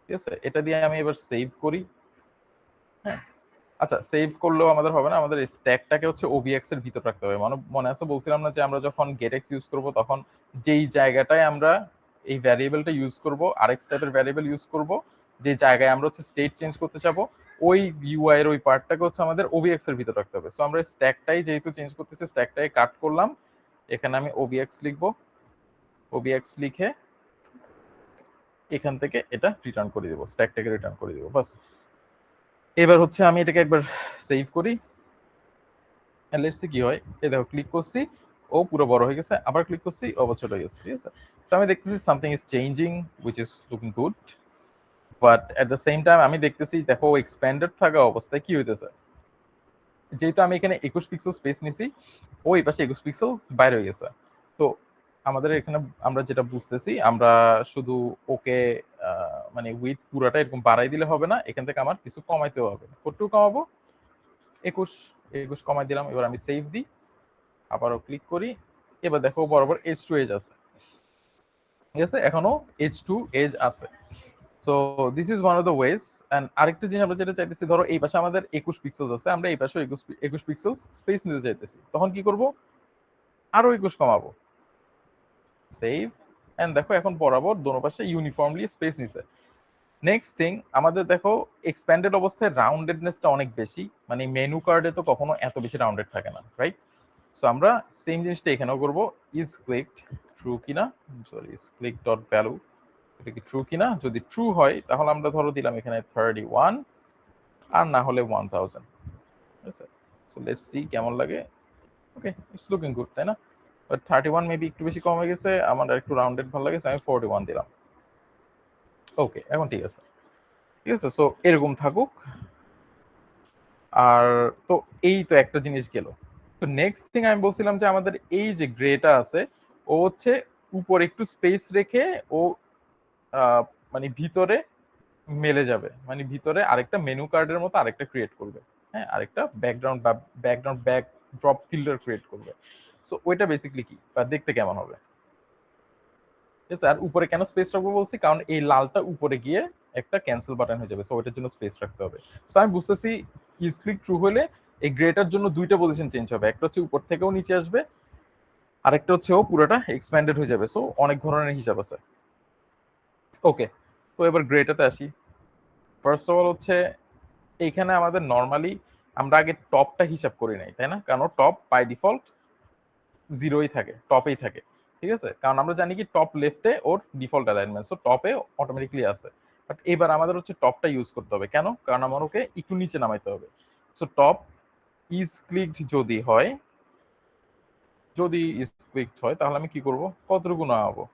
ঠিক আছে, এটা দিয়ে আমি এবার সেভ করি। হ্যাঁ, আচ্ছা, সেভ করলেও আমাদের হবে না, আমাদের স্ট্যাকটাকে হচ্ছে ওবিএক্স এর ভিতর রাখতে হবে। মনে আছে বলছিলাম না যে আমরা যখন গেটএক্স ইউজ করব তখন যেই জায়গাটায় আমরা এই ভ্যারিয়েবলটা ইউজ করব আরএক্স টাইপের ভ্যারিয়েবল ইউজ করব, যে জায়গায় আমরা হচ্ছে স্টেট চেঞ্জ করতে চাবো ওই ইউআই এর ওই পার্টটাকে হচ্ছে আমাদের ওবিএক্স এর ভিতর রাখতে হবে। সো আমরা স্ট্যাকটাই যেহেতু চেঞ্জ করতেছি স্ট্যাকটাই কাট করলাম, এখানে আমি ওবিএক্স লিখব, ওবিএক্স লিখে এখান থেকে এটা রিটার্ন করে দেবো, স্ট্যাকটাকে রিটার্ন করে দেবো বাস। এবার হচ্ছে আমি এটাকে একবার সেভ করি, লেটস সি কি হয়। এই দেখো ক্লিক করছি ও পুরো বড় হয়ে গেছে, আবার ক্লিক করছি ও ছোট হয়ে গেছে। ঠিক আছে, সো আমি দেখতেছি something is changing which is looking good, but at the same time আমি দেখতেছি দেখো এক্সপ্যান্ডেড থাকা অবস্থায় কি হইতেছে, যেহেতু আমি এখানে 21 পিক্সেল স্পেস নিছি ও এই পাশে 21 পিক্সেল বাইরে হয়ে গেছে। তো আমাদের এখানে আমরা যেটা বুঝতেছি আমরা শুধু ওকে মানে উইথ পুরাটা এরকম বাড়াই দিলে হবে না, এখান থেকে আমার কিছু কমাইতেও হবে। কতটুকু কমাবো? 21 কমাই দিলাম। এবার আমি সেভ দিই, আবারও ক্লিক করি, এবার দেখো বরাবর H2 এজ আছে। ঠিক আছে, এখনো H2 এজ আছে। So this is one of the ways. And আরেকটা জিনিস আমরা যেটা চাইতেছি, ধরো এই পাশে আমাদের 21 পিক্সেলস আছে, আমরা এই পাশে 21 পিক্সেলস স্পেস নিতে চাইতেছি, তখন কি করব? আরো 21 কমাবো, সেভ, এন্ড দেখো এখন বরাবর দোনো পাশে ইউনিফর্মলি স্পেস নিছে। নেক্সট থিং, আমাদের দেখো এক্সপ্যান্ডেড অবস্থায় রাউন্ডেডনেসটা অনেক বেশি, মানে মেনু কার্ডে তো কখনো এত বেশি রাউন্ডেড থাকে না, রাইট? সো আমরা সেম জিনিসটা এখানেও করব, ইজ ক্লিকড ট্রু কিনা, sorry is click dot value, এটা কি ট্রু কিনা, যদি ট্রু হয় তাহলে আমরা ধরো দিলাম এখানে 31 আর না হলে 1000। ঠিক আছে, সো লেটস সি কেমন লাগে। ওকে, ইটস লুকিং গুড, তাই না? বাট 31 মেবি একটু বেশি কম হয়ে গেছে, আমার একটু রাউন্ডেড ভালো লাগে, আমি 41 দিলাম। ওকে, এখন ঠিক আছে। ঠিক আছে, সো এরকম থাকুক। আর তো এই তো একটা জিনিস গেল। তো নেক্সট থিং আমি বলছিলাম যে আমাদের এই যে গ্রেটা আছে ও হচ্ছে উপরে একটু স্পেস রেখে ও মানে ভিতরে মেলে যাবে, মানে ভিতরে আরেকটা মেনু কার্ডের মতো আরেকটা ক্রিয়েট করবে। হ্যাঁ, আরেকটা ব্যাকগ্রাউন্ড বা background back drop filter create করবে। সো ওইটা বেসিক্যালি কি বা দেখতে কেমন হবে? ঠিক আছে, আর উপরে কেন স্পেস রাখবো বলছি, কারণ এই লালটা উপরে গিয়ে একটা ক্যান্সেল বাটন হয়ে যাবে, সো ওইটার জন্য স্পেস রাখতে হবে। সো আমি বুঝতেছি ইজ ক্লিক ট্রু হলে এই গ্রেটার জন্য দুইটা পজিশন চেঞ্জ হবে, একটা হচ্ছে উপর থেকেও নিচে আসবে, আরেকটা হচ্ছে ও পুরোটা এক্সপ্যান্ডেড হয়ে যাবে। সো অনেক ধরনের হিসাব আছে। ওকে, তো এবার গ্রেটাতে আসি। ফার্স্ট অফ অল হচ্ছে এইখানে আমাদের নর্মালি আমরা আগে টপটা হিসাব করি নাই, তাই না? কারণ টপ বাই ডিফল্ট জিরোই থাকে, টপেই থাকে। ঠিক আছে, কারণ আমরা জানি কি টপ লেফটে ওর ডিফল্ট অ্যালাইনমেন্ট, সো টপে অটোমেটিকলি আছে। বাট এবার আমাদের হচ্ছে টপটা ইউজ করতে হবে, কেন? কারণ আমার ওকে একটু নিচে নামাইতে হবে। সো টপ ইজ ক্লিকড যদি হয়, যদি ইজ ক্লিকড হয় তাহলে আমি কি করব? কতটুকু নামাবো?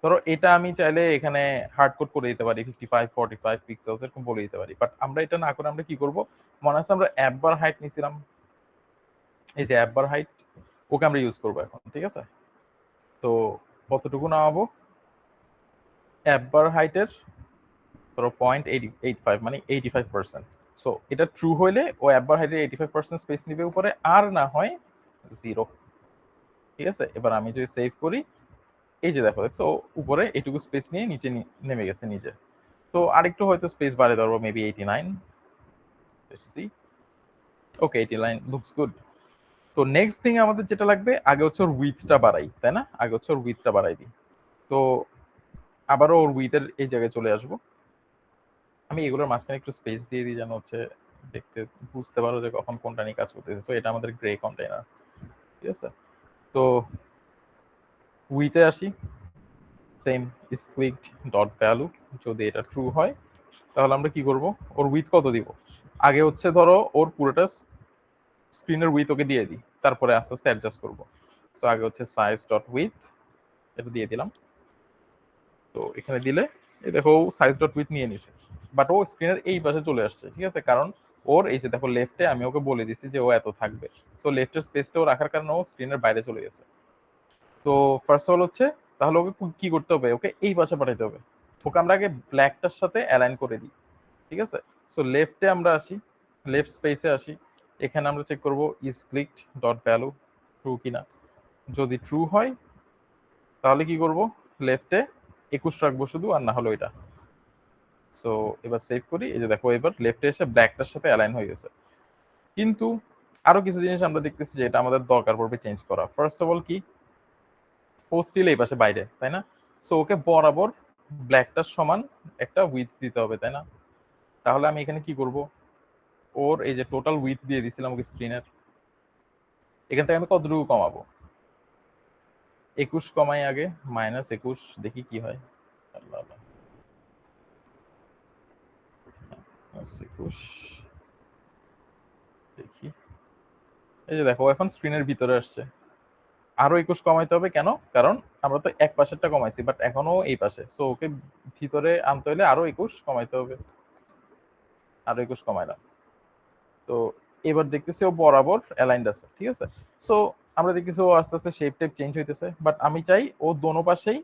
ধরো এটা আমি চাইলে এখানে হার্ড কোড করে দিতে পারি 55 45 পিক্সেলস এরকম বলে দিতে পারি, বাট আমরা এটা না করে আমরা কি করব? মনে আছে আমরা অ্যাপ বার হাইট নিছিলাম, এই যে অ্যাপ বার হাইট, ওকে আমরা ইউজ করব এখন। ঠিক আছে, তো কতটুকু নামাবো? অ্যাববার হাইটের ধরো 0.85 মানে 85%। সো এটা ট্রু হইলে ও অ্যাববার হাইটের 85% স্পেস নিবে উপরে, আর না হয় 0। ঠিক আছে, এবার আমি যদি সেভ করি, এই যে দেখো দেখছো উপরে এইটুকু স্পেস নিয়ে নিচে নেমে গেছে নিচে। তো আরেকটু হয়তো স্পেস বাড়িয়ে ধরবো, maybe 89। Let's see. Okay, 89 looks good. তো নেক্সট থিং আমাদের যেটা লাগবে, আগে হচ্ছে ওর উইথটা বাড়াই, তাই না? আগে হচ্ছে ওর উইথটা বাড়াই দিই। তো আবারও ওর উইথের এই জায়গায় চলে আসবো। আমি এগুলোর মাঝখানে একটু স্পেস দিয়ে দিই, যেন হচ্ছে দেখতে বুঝতে পারো যে কখন কোনটা নিয়ে কাজ করতেছে। তো এটা আমাদের গ্রে কন্টেইনার, ঠিক আছে। তো উইথে আসি, সেম স্কুইক ডট ভ্যালু। যদি এটা ট্রু হয় তাহলে আমরা কি করব, ওর উইথ কত দিব? আগে হচ্ছে ধরো ওর পুরোটা স্ক্রিনের উইথ ওকে দিয়ে দিই, তারপরে আস্তে আস্তে অ্যাডজাস্ট করবো। তো আগে হচ্ছে সাইজ ডট উইথ, এটা দিয়ে দিলাম। তো এখানে দিলে এই দেখো সাইজ ডট উইথ নিয়ে নিছে, বাট ও স্ক্রিনের এই পাশে চলে আসছে, ঠিক আছে। কারণ ওর এই যে দেখো লেফটে আমি ওকে বলে দিছি যে ও এত থাকবে। সো লেফটের স্পেসটাও রাখার কারণে ও স্ক্রিনের বাইরে চলে গেছে। তো ফার্স্ট অল হচ্ছে, তাহলে ওকে কি করতে হবে, ওকে এই পাশে পাঠাতে হবে। ওকে আমরা আগে ব্ল্যাকটার সাথে অ্যালাইন করে দিই, ঠিক আছে। সো লেফটে আমরা আসি, লেফট স্পেসে আসি। এখানে আমরা চেক করব is clicked dot value true কিনা। যদি ট্রু হয় তাহলে কি করব, লেফটে 21 রাখবো শুধু, আর না হলো এটা। সো এবার সেভ করি, এই যে দেখো এবার লেফটে এসে ব্ল্যাকটার সাথে অ্যালাইন হয়ে গেছে। কিন্তু আরো কিছু জিনিস আমরা দেখতেছি যে এটা আমাদের দরকার পড়বে চেঞ্জ করা। ফার্স্ট অফ অল কি, ও স্টিল এই পাশে বাইরে, তাই না? সো ওকে বরাবর ব্ল্যাকটার সমান একটা উইথ দিতে হবে, তাই না? তাহলে আমি এখানে কি করব, ওর এই যে টোটাল উইথ দিয়ে দিছিলাম ওকে স্ক্রিনের, এখান থেকে আমি কতটুকু কমাবো? 21 কমাই আগে, -21, দেখি কি হয়। আল্লাহ আল্লাহ। 21 দেখি, এই যে দেখো এখন স্ক্রিনের ভিতরে আসছে। আরো 21 কমাইতে হবে, কেন? কারণ আমরা তো এক পাশেরটা কমাইছি, বাট এখনো এই পাশে। সো ওকে ভিতরে আনতে হলে আরো 21 কমাইতে হবে। আরো 21 কমাইলাম। তো এবার দেখতেছি ও বরাবর অ্যালাইন্ড আছে, ঠিক আছে। সো আমরা দেখতেছি ও আস্তে আস্তে শেপ টেপ চেঞ্জ হইতেছে, বাট আমি চাই ও দোনো পাশেই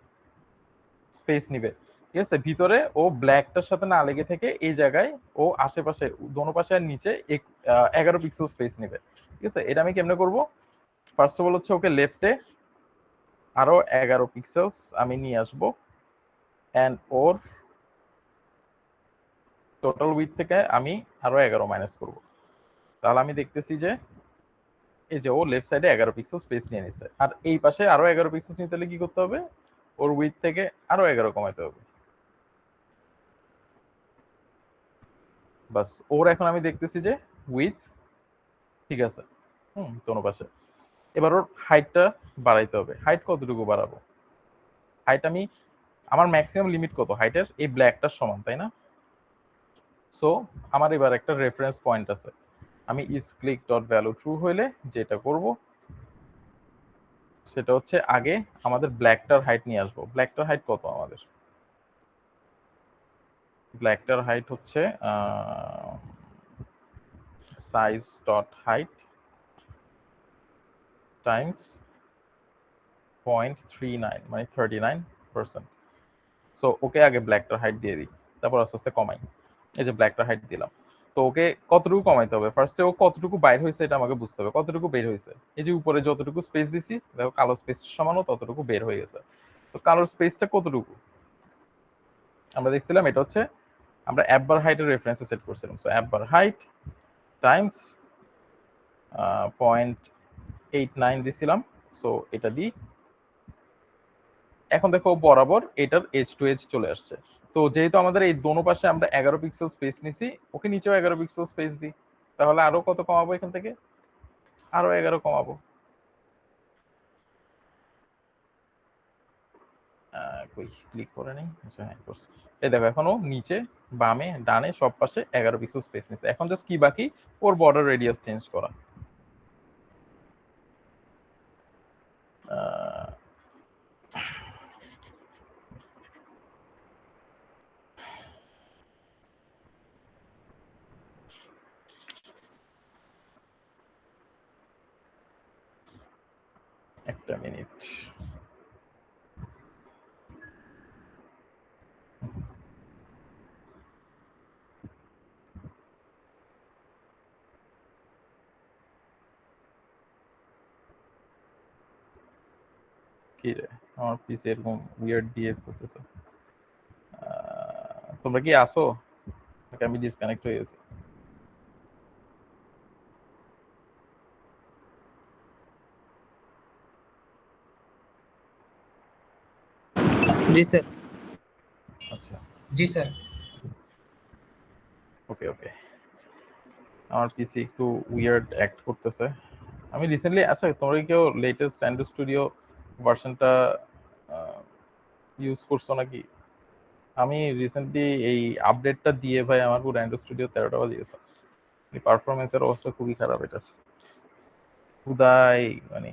স্পেস নিবে, ঠিক আছে। ভিতরে ও ব্ল্যাকটার সাথে না লেগে থেকে এই জায়গায় ও আশেপাশে দোনো পাশে আর নিচে 11 পিক্সেল স্পেস নিবে, ঠিক আছে। এটা আমি কেমনে করব? ফার্স্ট অফ অল হচ্ছে ওকে লেফটে আরো 11 পিক্সেলস আমি নিয়ে আসবো, এন্ড ওর টোটাল উইথ থেকে আমি আরো 11 মাইনাস করব। তাহলে আমি দেখতেছি যে এই যে ও লেফট সাইডে 11 পিক্সেল স্পেস নিয়ে নিছে, আর এই পাশে আরো 11 পিক্সেল নিতে হলে কি করতে হবে, ওর উইথ থেকে আরো 11 কমাতে হবে। বাস, ওর এখন আমি দেখতেছি যে উইথ ঠিক আছে, দোনো পাশে। এবার ওর হাইটটা বাড়াইতে হবে। হাইট কতটুকু বাড়াবো? হাইট আমি, আমার ম্যাক্সিমাম লিমিট কত হাইটের? এই ব্ল্যাকটার সমান, তাই না? সো আমার এবার একটা রেফারেন্স পয়েন্ট আছে। আমি is click dot value true হইলে যেটা করব সেটা হচ্ছে আগে আমাদের ব্ল্যাকটার হাইট নিয়ে আসবো। ব্ল্যাকটার হাইট কত আমাদের? ব্ল্যাকটার হাইট হচ্ছে সাইজ ডট হাইট টাইমস 0.39 মানে 39%। সো ওকে আগে ব্ল্যাকটার হাইট দিয়ে দিই, তারপর আস্তে আস্তে কমাই। এই যে ব্ল্যাকটার হাইট দিলাম। তো ওকে কতটুকু কমাইতে হবে? ফার্স্টে ও কতটুকু বাইর হয়েছে এটা আমাকে বুঝতে হবে। কতটুকু বের হয়েছে? এই যে উপরে যতটুকু স্পেস দিছি দেখো কালো স্পেসের সমানও ততটুকু বের হয়ে গেছে। তো কালোর স্পেসটা কতটুকু আমরা দেখছিলাম? এটা হচ্ছে আমরা অ্যাববার হাইটের রেফারেন্সে সেট করছিলাম। সো অ্যাববার হাইট টাইমস 0.89 দিছিলাম। সো এটা দিই। এখন দেখো বরাবর এটার এজ টু এজ চলে আসছে। তো যেহেতু আমাদের এই দোনো পাশে আমরা 11 পিক্সেল স্পেস নিছি, ওকে নিচেও 11 পিক্সেল স্পেস দিই। তাহলে আরো কত কমাবো এখান থেকে? আরো 11 কমাবো। কই ক্লিক করে নেই, আচ্ছা হ্যাঁ করছি। এই দেখো এখনো নিচে বামে ডানে সব পাশে 11 পিক্সেল স্পেস নিছে। এখন জাস্ট কি বাকি? ওর বর্ডার রেডিয়াস চেঞ্জ করা। আহ, একটা মিনিট। কি রে আমার পিসি এরকম উইয়ার্ড বিহেভ করতেছে। তোমরা কি আসো নাকি আমি ডিসকানেক্ট হয়ে গেছি? জি স্যার। আচ্ছা জি স্যার। ওকে ওকে, আমার পিসি একটু উইয়ার্ড অ্যাক্ট করতেছে। আমি রিসেন্টলি, আচ্ছা তোমরা কি কেউ লেটেস্ট অ্যান্ড্রয়েড স্টুডিও ভার্সনটা ইউজ করছো নাকি? আমি রিসেন্টলি এই আপডেটটা দিয়ে ভাই আমার পুরো অ্যান্ড্রয়েড স্টুডিও 13টা বাজে গেছে। পারফরমেন্সের অবস্থা খুবই খারাপ, এটা খুদাই মানে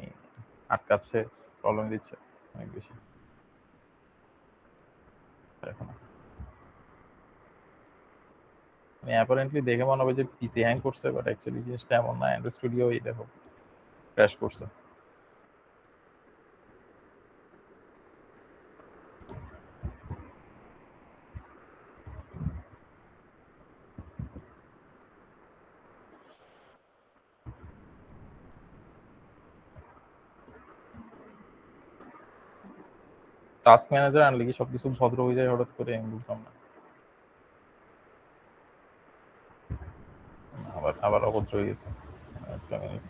আটকাচ্ছে, প্রবলেম দিচ্ছে অনেক বেশি এখন। মানে অ্যাপারেন্টলি দেখে মনে হবে যে পিসি হ্যাং করছে, বাট অ্যাকচুয়ালি জিনিসটা এমন না। অ্যান্ড্রয়েড স্টুডিও এই দেখো ক্র্যাশ করছে। টাস্ক ম্যানেজার আনলে কি সবকিছু ভদ্র হয়ে যায় হঠাৎ করে? আমি বুঝলাম না। আবার আবার অভদ্র হয়ে গেছে। একটা মিনিট,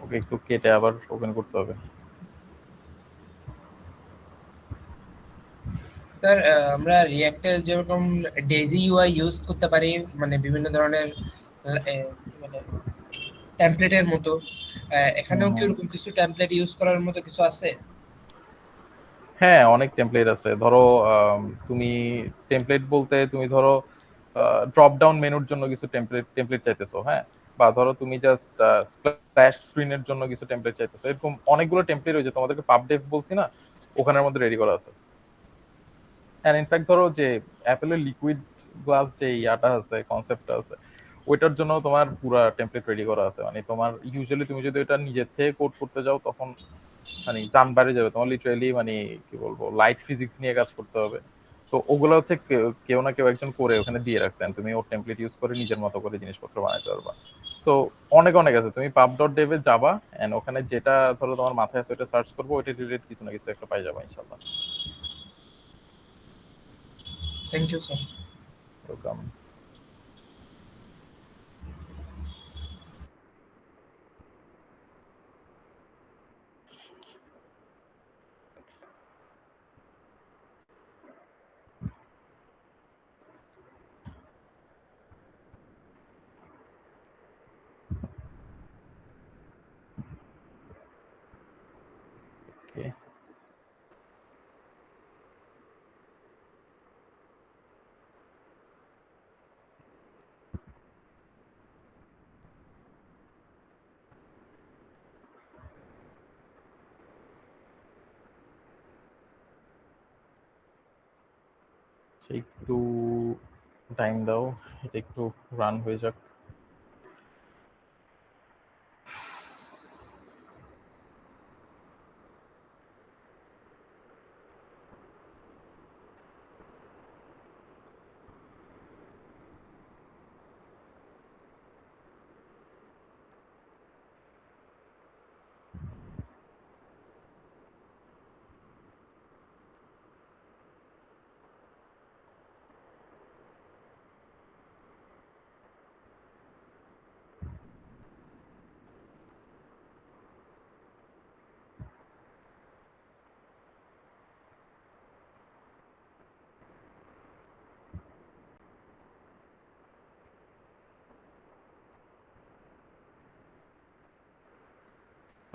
ওকে একটু কেটে আবার ওপেন করতে হবে। স্যার আমরা রিঅ্যাক্টে যেরকম ডেজি ইউআই ইউজ করতে পারি, মানে বিভিন্ন ধরনের মানে টেমপ্লেটের মতো, এখানেও কি ওরকম কিছু টেমপ্লেট ইউজ করার মতো কিছু আছে? হ্যাঁ, অনেক টেমপ্লেট আছে। ধরো তুমি টেমপ্লেট বলতে তুমি ধরো ড্রপ ডাউন মেনুর জন্য কিছু টেমপ্লেট চাইতেছো, হ্যাঁ, বা ধরো তুমি জাস্ট স্প্ল্যাশ স্ক্রিনের জন্য কিছু টেমপ্লেট চাইতেছো। এরকম অনেকগুলো টেমপ্লেট রয়েছে, তোমাদেরকে পাবডেভ বলছি না, ওখানের মধ্যে রেডি করা আছে। অ্যান্ড ইনফ্যাক্ট ধরো যে অ্যাপেলের লিকুইড গ্লাস যে ইয়াটা আছে, কনসেপ্টটা আছে, ওইটার জন্য তোমার পুরো টেমপ্লেট রেডি করা আছে। মানে তোমার ইউজুয়ালি তুমি যদি এটা নিজের থেকে কোড করতে যাও তখন মানে জান বাইরে যাবে, তোমার লিটারালি মানে কি বলবো লাইট ফিজিক্স নিয়ে কাজ করতে হবে। তো ওগুলো হচ্ছে কেউ না কেউ একজন করে ওখানে দিয়ে রাখছেন, তুমি ওর টেমপ্লেট ইউজ করে নিজের মতো করে জিনিসপত্র বানাতে পারবা। তো অনেক অনেক আছে, তুমি pub.dev এ যাবা এন্ড ওখানে যেটা ধরো তোমার মাথায় আছে ওটা সার্চ করবো, ওইটা রিলেটেড কিছু না কিছু একটা পাই যাবা ইনশাআল্লাহ। Thank you sir. Welcome. Okay, একটু টাইম দাও, এটা একটু রান হয়ে যাক।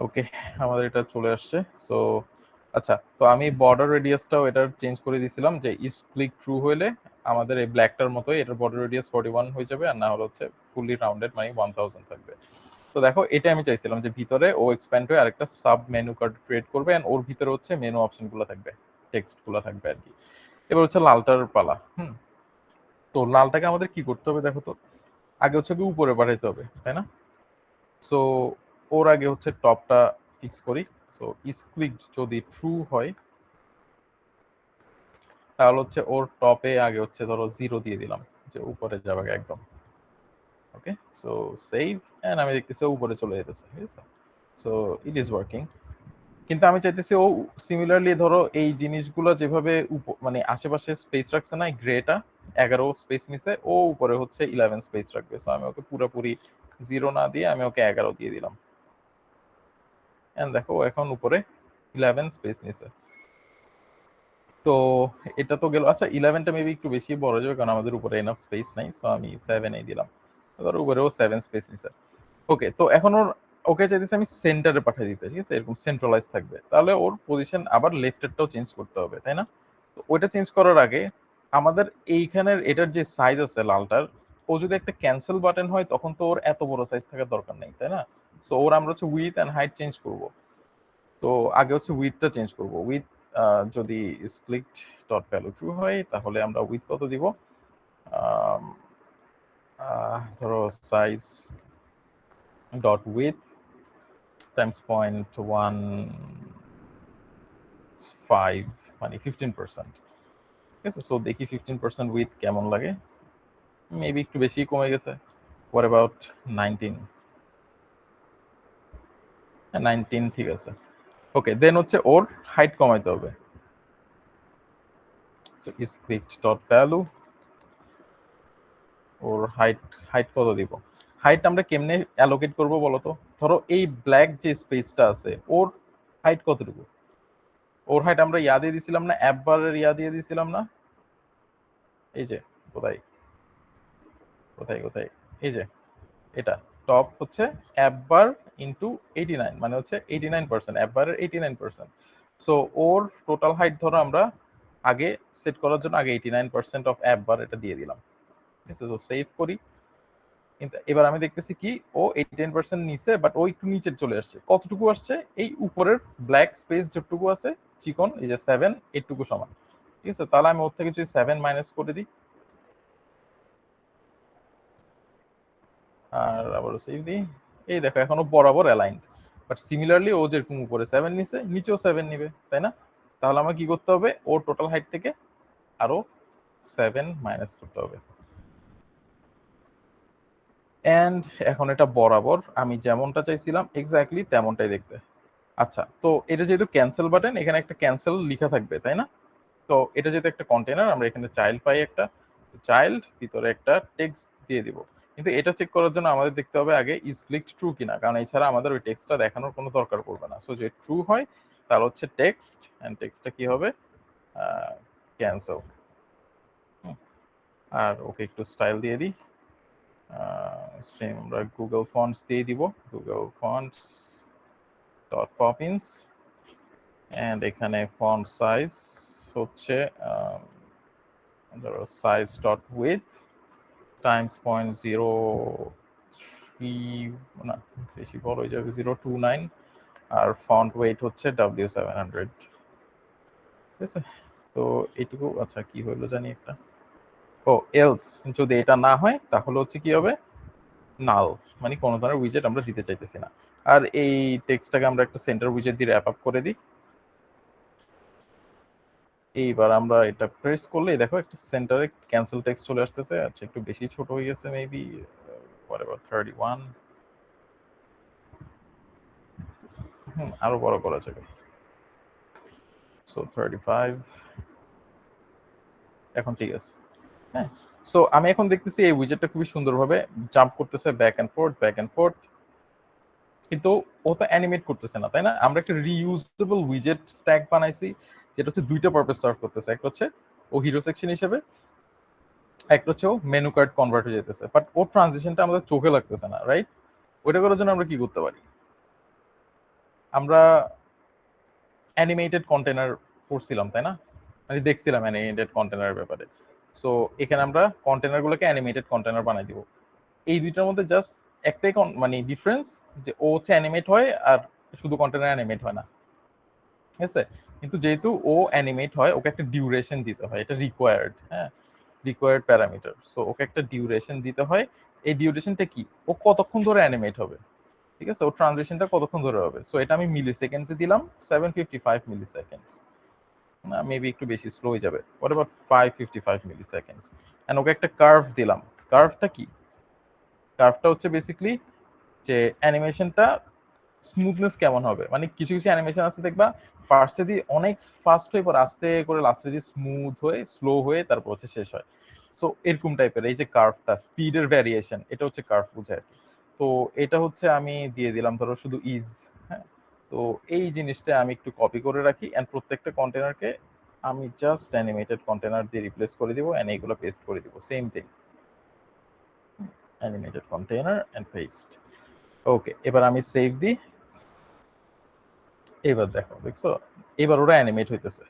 ওকে, আমাদের এটা চলে আসছে। সো আচ্ছা, তো আমি বর্ডার রেডিয়াসটাও এটার চেঞ্জ করে দিয়েছিলাম যে ইস ক্লিক ট্রু হলে আমাদের এই ব্ল্যাকটার মতোই এটার বর্ডার রেডিয়াস 41 হয়ে যাবে, আর না হলে হচ্ছে ফুললি রাউন্ডেড মানে 1000 থাকবে। তো দেখো এটা আমি চাইছিলাম যে ভিতরে ও এক্সপ্যান্ড হয়ে আরেকটা সাব মেনু কার্ড ক্রিয়েট করবে, এন্ড ওর ভিতরে হচ্ছে মেনু অপশনগুলো থাকবে, টেক্সটগুলো থাকবে আর কি। এবার হচ্ছে লালটার পালা। তো লালটাকে আমাদের কি করতে হবে দেখো তো, আগে হচ্ছে কি উপরে বাড়াইতে হবে, তাই না? সো ওর আগে হচ্ছে টপটা ফিক্স করি। সো ইস ক্লিক যদি ট্রু হয় তাহলে হচ্ছে ওর টপে আগে হচ্ছে ধরো 0 দিয়ে দিলাম, যে উপরে যাবে একদম। ওকে, সো সেভ, এন্ড আমি দেখতেছি ও উপরে চলে যেতেছে, ঠিক আছে? So it is working. কিন্তু আমি চাইতেছি ও সিমিলারলি ধরো এই জিনিসগুলো যেভাবে মানে আশেপাশে স্পেস রাখছে না, গ্রেটা 11 স্পেস নিছে, ও উপরে হচ্ছে 11 স্পেস রাখবে। সো আমি ওকে পুরোপুরি 0 না দিয়ে আমি ওকে 11 দিয়ে দিলাম। এন্ড দেখো এখন উপরে 11 স্পেস নিছে। তো এটা তো গেল। আচ্ছা 11টা মেবি একটু বেশি বড় যাবে কারণ আমাদের উপরে এনাফ স্পেস নাই। সো আমি 7 এই দিলাম। ধরো উপরেও 7 স্পেস নিছে। ওকে, তো এখন ওকে চাইতেছি আমি সেন্টারে পাঠিয়ে দিতে, ঠিক আছে, এরকম সেন্ট্রালাইজ থাকবে। তাহলে ওর পজিশন আবার লেফটেরটাও চেঞ্জ করতে হবে, তাই না? তো ওইটা চেঞ্জ করার আগে আমাদের এইখানের এটার যে সাইজ আছে লালটার, ও যদি একটা ক্যান্সেল বাটন হয় তখন তো ওর এত বড় সাইজ থাকার দরকার নেই, তাই না? সো ওর আমরা হচ্ছে উইথ অ্যান্ড হাইট চেঞ্জ করব। তো আগে হচ্ছে উইথটা চেঞ্জ করব। উইথ যদি স্প্লিট ডট ভ্যালু ট্রু হয় তাহলে আমরা উইথ কত দিব? ধরো সাইজ ডট উইথ টাইমস 0.15 মানে 15%, ঠিক আছে। সো দেখি 15% উইথ কেমন লাগে। মেবি একটু বেশি কমে গেছে। What about 19? 19 ঠিক আছে। ওকে, দেন হচ্ছে ওর হাইট কমাইতে হবে। সো স্ক্রিপ্ট ডট ভ্যালু ওর হাইট কত দিব? হাইট আমরা কেমনে অ্যালোকেট করব বলো তো? ধরো এই ব্ল্যাক যে স্পেসটা আছে ওর হাইট কতটুকু? ওর হাইট আমরা ইয়া দিয়ে দিছিলাম না, অ্যাপ বারের ইয়া দিয়ে দিছিলাম না? এই যে কোথায় কোথায় কোথায় এই যে এটা টপ হচ্ছে অ্যাপ বার ইন্টু 89, মানে হচ্ছে 89%, অ্যাপ বারের 89%। সো ওর টোটাল হাইট ধরো আমরা আগে সেট করার জন্য আগে 89% অফ অ্যাপ বার এটা দিয়ে দিলাম, ঠিক আছে। সো সেভ করি। কিন্তু এবার আমি দেখতেছি কি ও 89% নিচে, বাট ও একটু নিচে চলে আসছে। কতটুকু আসছে? এই উপরের ব্ল্যাক স্পেস যেটুকু আছে চিকন, এই যে 7 এইটুকু সমান, ঠিক আছে। তাহলে আমি ওর থেকে যদি 7 মাইনাস করে দিই আর আবার সেভ দিই, এই দেখো এখনো বরাবর অ্যালাইন্ড। বাট সিমিলারলি ও যেরকম উপরে 7 নিছে নিচেও 7 নিবে, তাই না? তাহলে আমার কি করতে হবে? ওর টোটাল হাইট থেকে আরো 7 মাইনাস করতে হবে। এন্ড এখন এটা বরাবর আমি যেমনটা চাইছিলাম এক্স্যাক্টলি তেমনটাই দেখতে। আচ্ছা, তো এটা যেহেতু ক্যান্সেল বাটন, এখানে একটা ক্যান্সেল লেখা থাকবে, তাই না? তো এটা যেহেতু একটা কন্টেনার, আমরা এখানে চাইল্ড পাই একটা, চাইল্ড ভিতরে একটা টেক্সট দিয়ে দিব। কিন্তু এটা চেক করার জন্য আমাদের দেখতে হবে আগে ইজ ক্লিকড ট্রু কিনা, কারণ এছাড়া আমাদের ওই টেক্সটটা দেখানোর কোনো দরকার পড়বে না। সো যদি ট্রু হয় তাহলে হচ্ছে টেক্সট, এন্ড টেক্সটটা কি হবে? ক্যান্সেল। আর ওকে একটু স্টাইল দিয়ে দিই। সেম আমরা গুগল ফন্টস দিয়ে দিব, Google fonts dot Poppins, and এখানে ফন্ট সাইজ হচ্ছে ধরো সাইজ ডট উইথ টাইমস 0.03, না বেশি বড় হয়ে যাবে, 029, আর ফন্ট ওয়েট হচ্ছে W700, ঠিক আছে। তো এইটুকু। আচ্ছা কি হলো জানি একটা, ও এলস যদি এটা না হয় তাহলে হচ্ছে কি হবে? নাল, মানে কোনো ধরনের উইজেট আমরা দিতে চাইতেছি না। আর এই টেক্সটটাকে আমরা একটা সেন্টার উইজেট দিয়ে র্যাপ আপ করে দিই। এইবার আমরা এটা প্রেস করলে দেখো একটা সেন্টারে ক্যান্সেল টেক্সট চলে আসতেছে। আচ্ছা একটু বেশি ছোট হয়ে গেছে মেবি, whatever 31, আরো বড় করা যাবে। সো 35, এখন ঠিক আছে। হ্যাঁ, সো আমি এখন দেখতেছি এই উইজেটটা খুবই সুন্দরভাবে জাম্প করতেছে back end fourth, back end fourth, কিন্তু ও তো অ্যানিমেট করতেছে না, তাই না? আমরা একটা রিইউজেবল উইজেট স্ট্যাক বানাইছি যেটা হচ্ছে দুইটা পারপাস সার্ভ করতেছে। একটা হচ্ছে ও হিরো সেকশন হিসেবে, একটা হচ্ছে ও মেনু কার্ড কনভার্ট হয়ে যেতেছে, বাট ওর ট্রানজিশনটা আমাদের চোখে লাগতেছে না, রাইট? ওইটা করার জন্য আমরা কি করতে পারি? আমরা অ্যানিমেটেড কন্টেনার পড়ছিলাম, তাই না? মানে দেখছিলাম অ্যানিমেটেড কন্টেনারের ব্যাপারে। সো এখানে আমরা কন্টেনারগুলোকে অ্যানিমেটেড কন্টেনার বানাই দিব। এই দুইটার মধ্যে জাস্ট একটাই মানে ডিফারেন্স, যে ও হচ্ছে অ্যানিমেট হয় আর শুধু কন্টেনার অ্যানিমেট হয় না, ঠিক আছে। কিন্তু যেহেতু ও অ্যানিমেট হয় ওকে একটা ডিউরেশন দিতে হয়, এটা রিকোয়ার্ড, হ্যাঁ, রিকোয়ার্ড প্যারামিটার। সো ওকে একটা ডিউরেশন দিতে হয়। এই ডিউরেশনটা কি? ও কতক্ষণ ধরে অ্যানিমেট হবে, ঠিক আছে, ও ট্রানজিশনটা কতক্ষণ ধরে হবে। সো এটা আমি মিলি সেকেন্ডসে দিলাম 755 মিলি সেকেন্ডস, না মেবি একটু বেশি স্লো হয়ে যাবে, what about 555 milliseconds. And okay একটা কার্ভ দিলাম। কার্ভটা কি? কার্ভটা হচ্ছে বেসিক্যালি যে অ্যানিমেশনটা স্মুথনেস কেমন হবে, মানে কিছু কিছু অ্যানিমেশন আছে দেখবা ফার্স্টে দিয়ে অনেক ফাস্ট হয়ে পরে আস্তে করে লাস্টে দিয়ে স্মুথ হয়ে স্লো হয়ে তারপর হচ্ছে শেষ হয়। সো এরকম টাইপের এই যে কার্ভটা স্পিডের ভ্যারিয়েশন, এটা হচ্ছে কার্ভ বোঝায়। তো এটা হচ্ছে আমি দিয়ে দিলাম ধরো শুধু ইজ। হ্যাঁ, তো এই জিনিসটা আমি একটু কপি করে রাখি এন্ড প্রত্যেকটা কন্টেনারকে আমি জাস্ট অ্যানিমেটেড কন্টেনার দিয়ে রিপ্লেস করে দিব এন্ড এইগুলো পেস্ট করে দিব, same thing, animated container and paste. Okay, এবার আমি সেভ দিই। এবার দেখছো এবার ওরা অ্যানিমেট হইতেছে,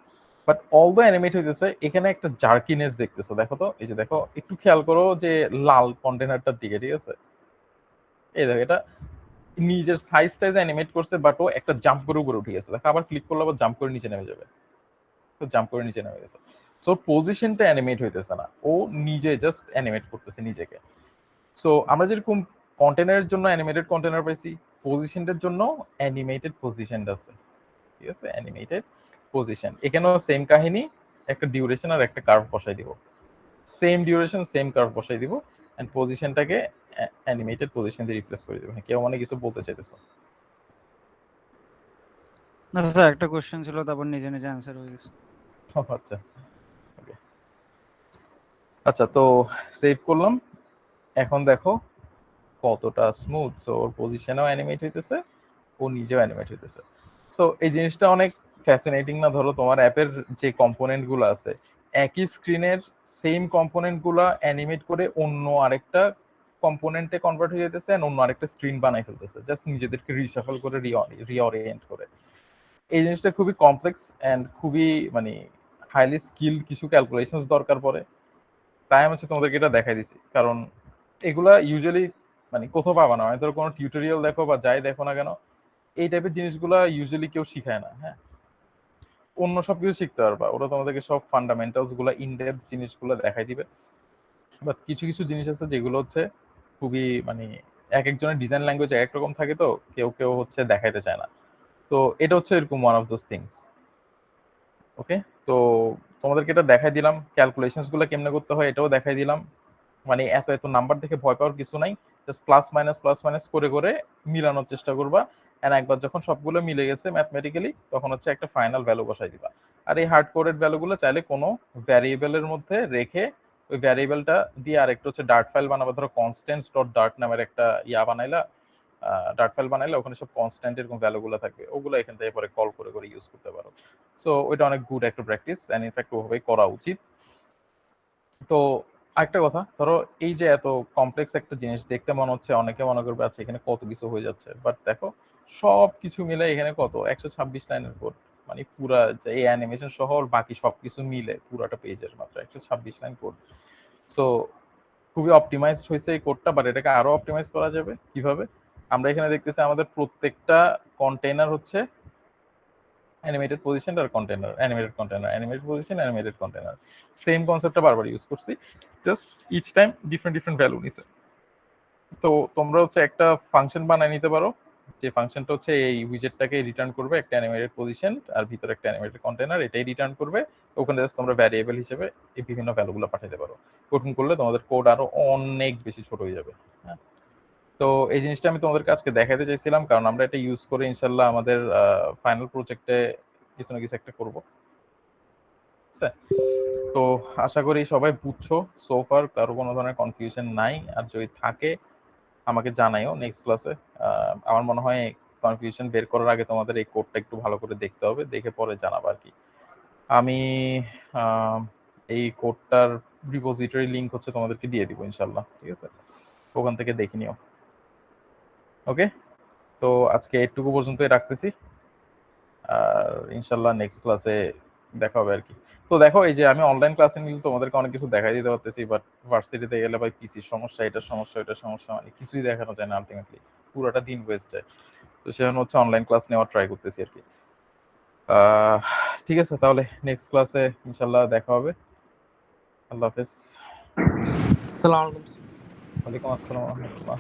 বাট অল দ্য অ্যানিমেট হইতেছে এখানে একটা জার্কিনেস দেখতেছো, দেখো তো, এই যে দেখো একটু খেয়াল করো যে লাল কন্টেনারটার দিকে, ঠিক আছে, এই দেখো এটা নিজের সাইজ টাইজ অ্যানিমেট করছে বাট ও একটা জাম্প করে উপরে উঠে গেছে, দেখো আবার ক্লিক করলে আবার জাম্প করে নিচে নেমে যাবে, তো জাম্প করে নিচে নেমে গেছে। সো পজিশনটা অ্যানিমেট হইতেছে না, ও নিজে জাস্ট অ্যানিমেট করতেছে নিজেকে। সো আমরা যেরকম কন্টেনারের জন্য অ্যানিমেটেড কন্টেনার পাইছি, পজিশনটার জন্য অ্যানিমেটেড পজিশন আছে, ঠিক আছে, অ্যানিমেটেড পজিশন। এখানেও সেম কাহিনী, একটা ডিউরেশন আর একটা কার্ভ বসাই দিব, সেম ডিউরেশন সেম কার্ভ বসাই দিব এন্ড পজিশনটাকে অ্যানিমেটেড পজিশন দিয়ে রিপ্লেস করে দিব। কেউ মানে কিছু বলতে চাইতেছো? না স্যার, একটা কোশ্চেন ছিল তারপর নিজে নিজে অ্যান্সার হয়ে গেছে। আচ্ছা ওকে, আচ্ছা তো সেভ করলাম। এখন দেখো কতটা স্মুথ, সো ওর পজিশনও অ্যানিমেট হইতেছে, ও নিজেও অ্যানিমেট হইতেছে। সো এই জিনিসটা অনেক ফ্যাসিনেটিং না? ধরো তোমার অ্যাপের যে কম্পোনেন্ট গুলো আছে, একই স্ক্রিনের সেম কম্পোনেন্ট গুলা অ্যানিমেট করে অন্য আরেকটা কম্পোনেন্টে কনভার্ট হয়ে যেতেছে এন্ড অন্য আরেকটা স্ক্রিন বানাই ফেলতেছে, জাস্ট নিজেদেরকে রিশাফল করে রিঅরিয়েন্ট করে। এই জিনিসটা খুবই কমপ্লেক্স এন্ড খুবই মানে হাইলি স্কিল কিছু ক্যালকুলেশনস দরকার পড়ে। তাই আমি হচ্ছে তোমাদেরকে এটা দেখাই দিছি, কারণ এগুলা ইউজুয়ালি মানে কোথাও পাবা না, মানে ধরো কোনো টিউটোরিয়াল দেখো বা যাই দেখো না কেন, এই টাইপের জিনিসগুলা ইউজুয়ালি কেউ শিখায় না। হ্যাঁ, অন্য সবকিছু শিখতে পারবা, ওরা তোমাদেরকে সব ফান্ডামেন্টালস গুলা ইনডেপথ জিনিসগুলো দেখাই দিবে, বাট কিছু কিছু জিনিস আছে যেগুলো হচ্ছে খুবই মানে এক একজনের ডিজাইন ল্যাঙ্গুয়েজ এক এক রকম থাকে, তো কেউ কেউ হচ্ছে দেখাইতে চায় না। তো এটা হচ্ছে এরকম ওয়ান অফ দোজ থিংস। ওকে, তো তোমাদেরকে এটা দেখাই দিলাম, ক্যালকুলেশনস গুলো কেমনে করতে হয় এটাও দেখাই দিলাম। মানে এত এত নাম্বার দেখে ভয় পাওয়ার কিছু নাই, জাস্ট প্লাস মাইনাস করে করে মিলানোর চেষ্টা করবা এন্ড একবার যখন সবগুলো মিলে গেছে ম্যাথমেটিক্যালি, তখন হচ্ছে একটা ফাইনাল ভ্যালু বসাই দিবা। আর এই হার্ড কোডেড ভ্যালুগুলো চাইলে কোনো ভ্যারিয়েবলের মধ্যে রেখে ওই ভ্যারিয়েবলটা দিয়ে আরেকটা হচ্ছে ডার্ট ফাইল বানাবা, ধরো কনস্ট্যান্টস ডট ডার্ট নামের একটা বানাইলা, ডার্ট ফাইল বানাইলে ওখানে সব কনস্ট্যান্ট এরকম ভ্যালুগুলো থাকবে, ওগুলো এখান থেকে পরে কল করে করে ইউজ করতে পারো। সো ওইটা অনেক গুড একটা প্র্যাকটিস এন্ড ইনফ্যাক্ট ওভাবেই করা উচিত। তো আরেকটা কথা, ধরো এই যে এত কমপ্লেক্স একটা জিনিস দেখতে মনে হচ্ছে, অনেকে মনে করবে আচ্ছা এখানে কত কিছু হয়ে যাচ্ছে, বাট দেখো সব কিছু মিলে এখানে কত 126 লাইনের কোড, মানে পুরা এই অ্যানিমেশন সহ বাকি সবকিছু মিলে পুরাটা পেজের মাত্র 126 লাইন কোড। সো খুবই অপটিমাইজড হয়েছে এই কোডটা, বাট এটাকে আরো অপটিমাইজ করা যাবে কিভাবে? আমরা এখানে দেখতেছি আমাদের প্রত্যেকটা কন্টেইনার হচ্ছে অ্যানিমেটেড পজিশন আর container, animated position, animated container, same কনসেপ্টটা বারবার ইউজ করছি, just each time different different value নিছে। তো তোমরা হচ্ছে একটা ফাংশন বানায় নিতে পারো, যে ফাংশনটা হচ্ছে এই উইজেটটাকে রিটার্ন করবে একটা অ্যানিমেটেড পজিশন আর ভিতরে একটা অ্যানিমেটেড কন্টেইনার, এটাই রিটার্ন করবে। ওখানে জাস্ট তোমরা ভ্যারিয়েবল হিসেবে এই বিভিন্ন ভ্যালুগুলো পাঠাতে পারো। ওরকম করলে তোমাদের কোড আরো অনেক বেশি ছোট হয়ে যাবে। হ্যাঁ, তো এই জিনিসটা আমি তোমাদেরকে আজকে দেখাতে চাইছিলাম, কারণ আমরা এটা ইউজ করে ইনশাল্লাহ আমাদের ফাইনাল প্রজেক্টে কিছু না কিছু একটা করবো। তো আশা করি সবাই বুঝছো, সোফার কারো কোনো ধরনের কনফিউশন নাই, আর যদি থাকে আমাকে জানাইও নেক্সট ক্লাসে। আমার মনে হয় কনফিউশন বের করার আগে তোমাদের এই কোডটা একটু ভালো করে দেখতে হবে, দেখে পরে জানাবো আর কি। আমি এই কোডটার রিপোজিটরি লিংক হচ্ছে তোমাদেরকে দিয়ে দিব ইনশাল্লাহ, ঠিক আছে, ওখান থেকে দেখে নিও। ওকে, তো আজকে এটুকু পর্যন্তই রাখতেছি, আর ইনশাল্লাহ নেক্সট ক্লাসে দেখা হবে আর কি। তো দেখো এই যে আমি অনলাইন ক্লাসে নিলে তোমাদেরকে অনেক কিছু দেখাই দিতে পারতেছি, বাট ভার্সিটিতে গেলে ভাই পিসির সমস্যা, এটার সমস্যা, ওইটার সমস্যা, মানে কিছুই দেখানো যায় না, আলটিমেটলি পুরোটা দিন ওয়েস্ট যায়। তো সেজন্য হচ্ছে অনলাইন ক্লাস নেওয়ার ট্রাই করতেছি আর কি। ঠিক আছে, তাহলে নেক্সট ক্লাসে ইনশাল্লাহ দেখা হবে। আল্লাহ হাফেজ। আসসালামু আলাইকুম। ওয়ালাইকুম আসসালাম ওয়া রাহমাতুল্লাহ।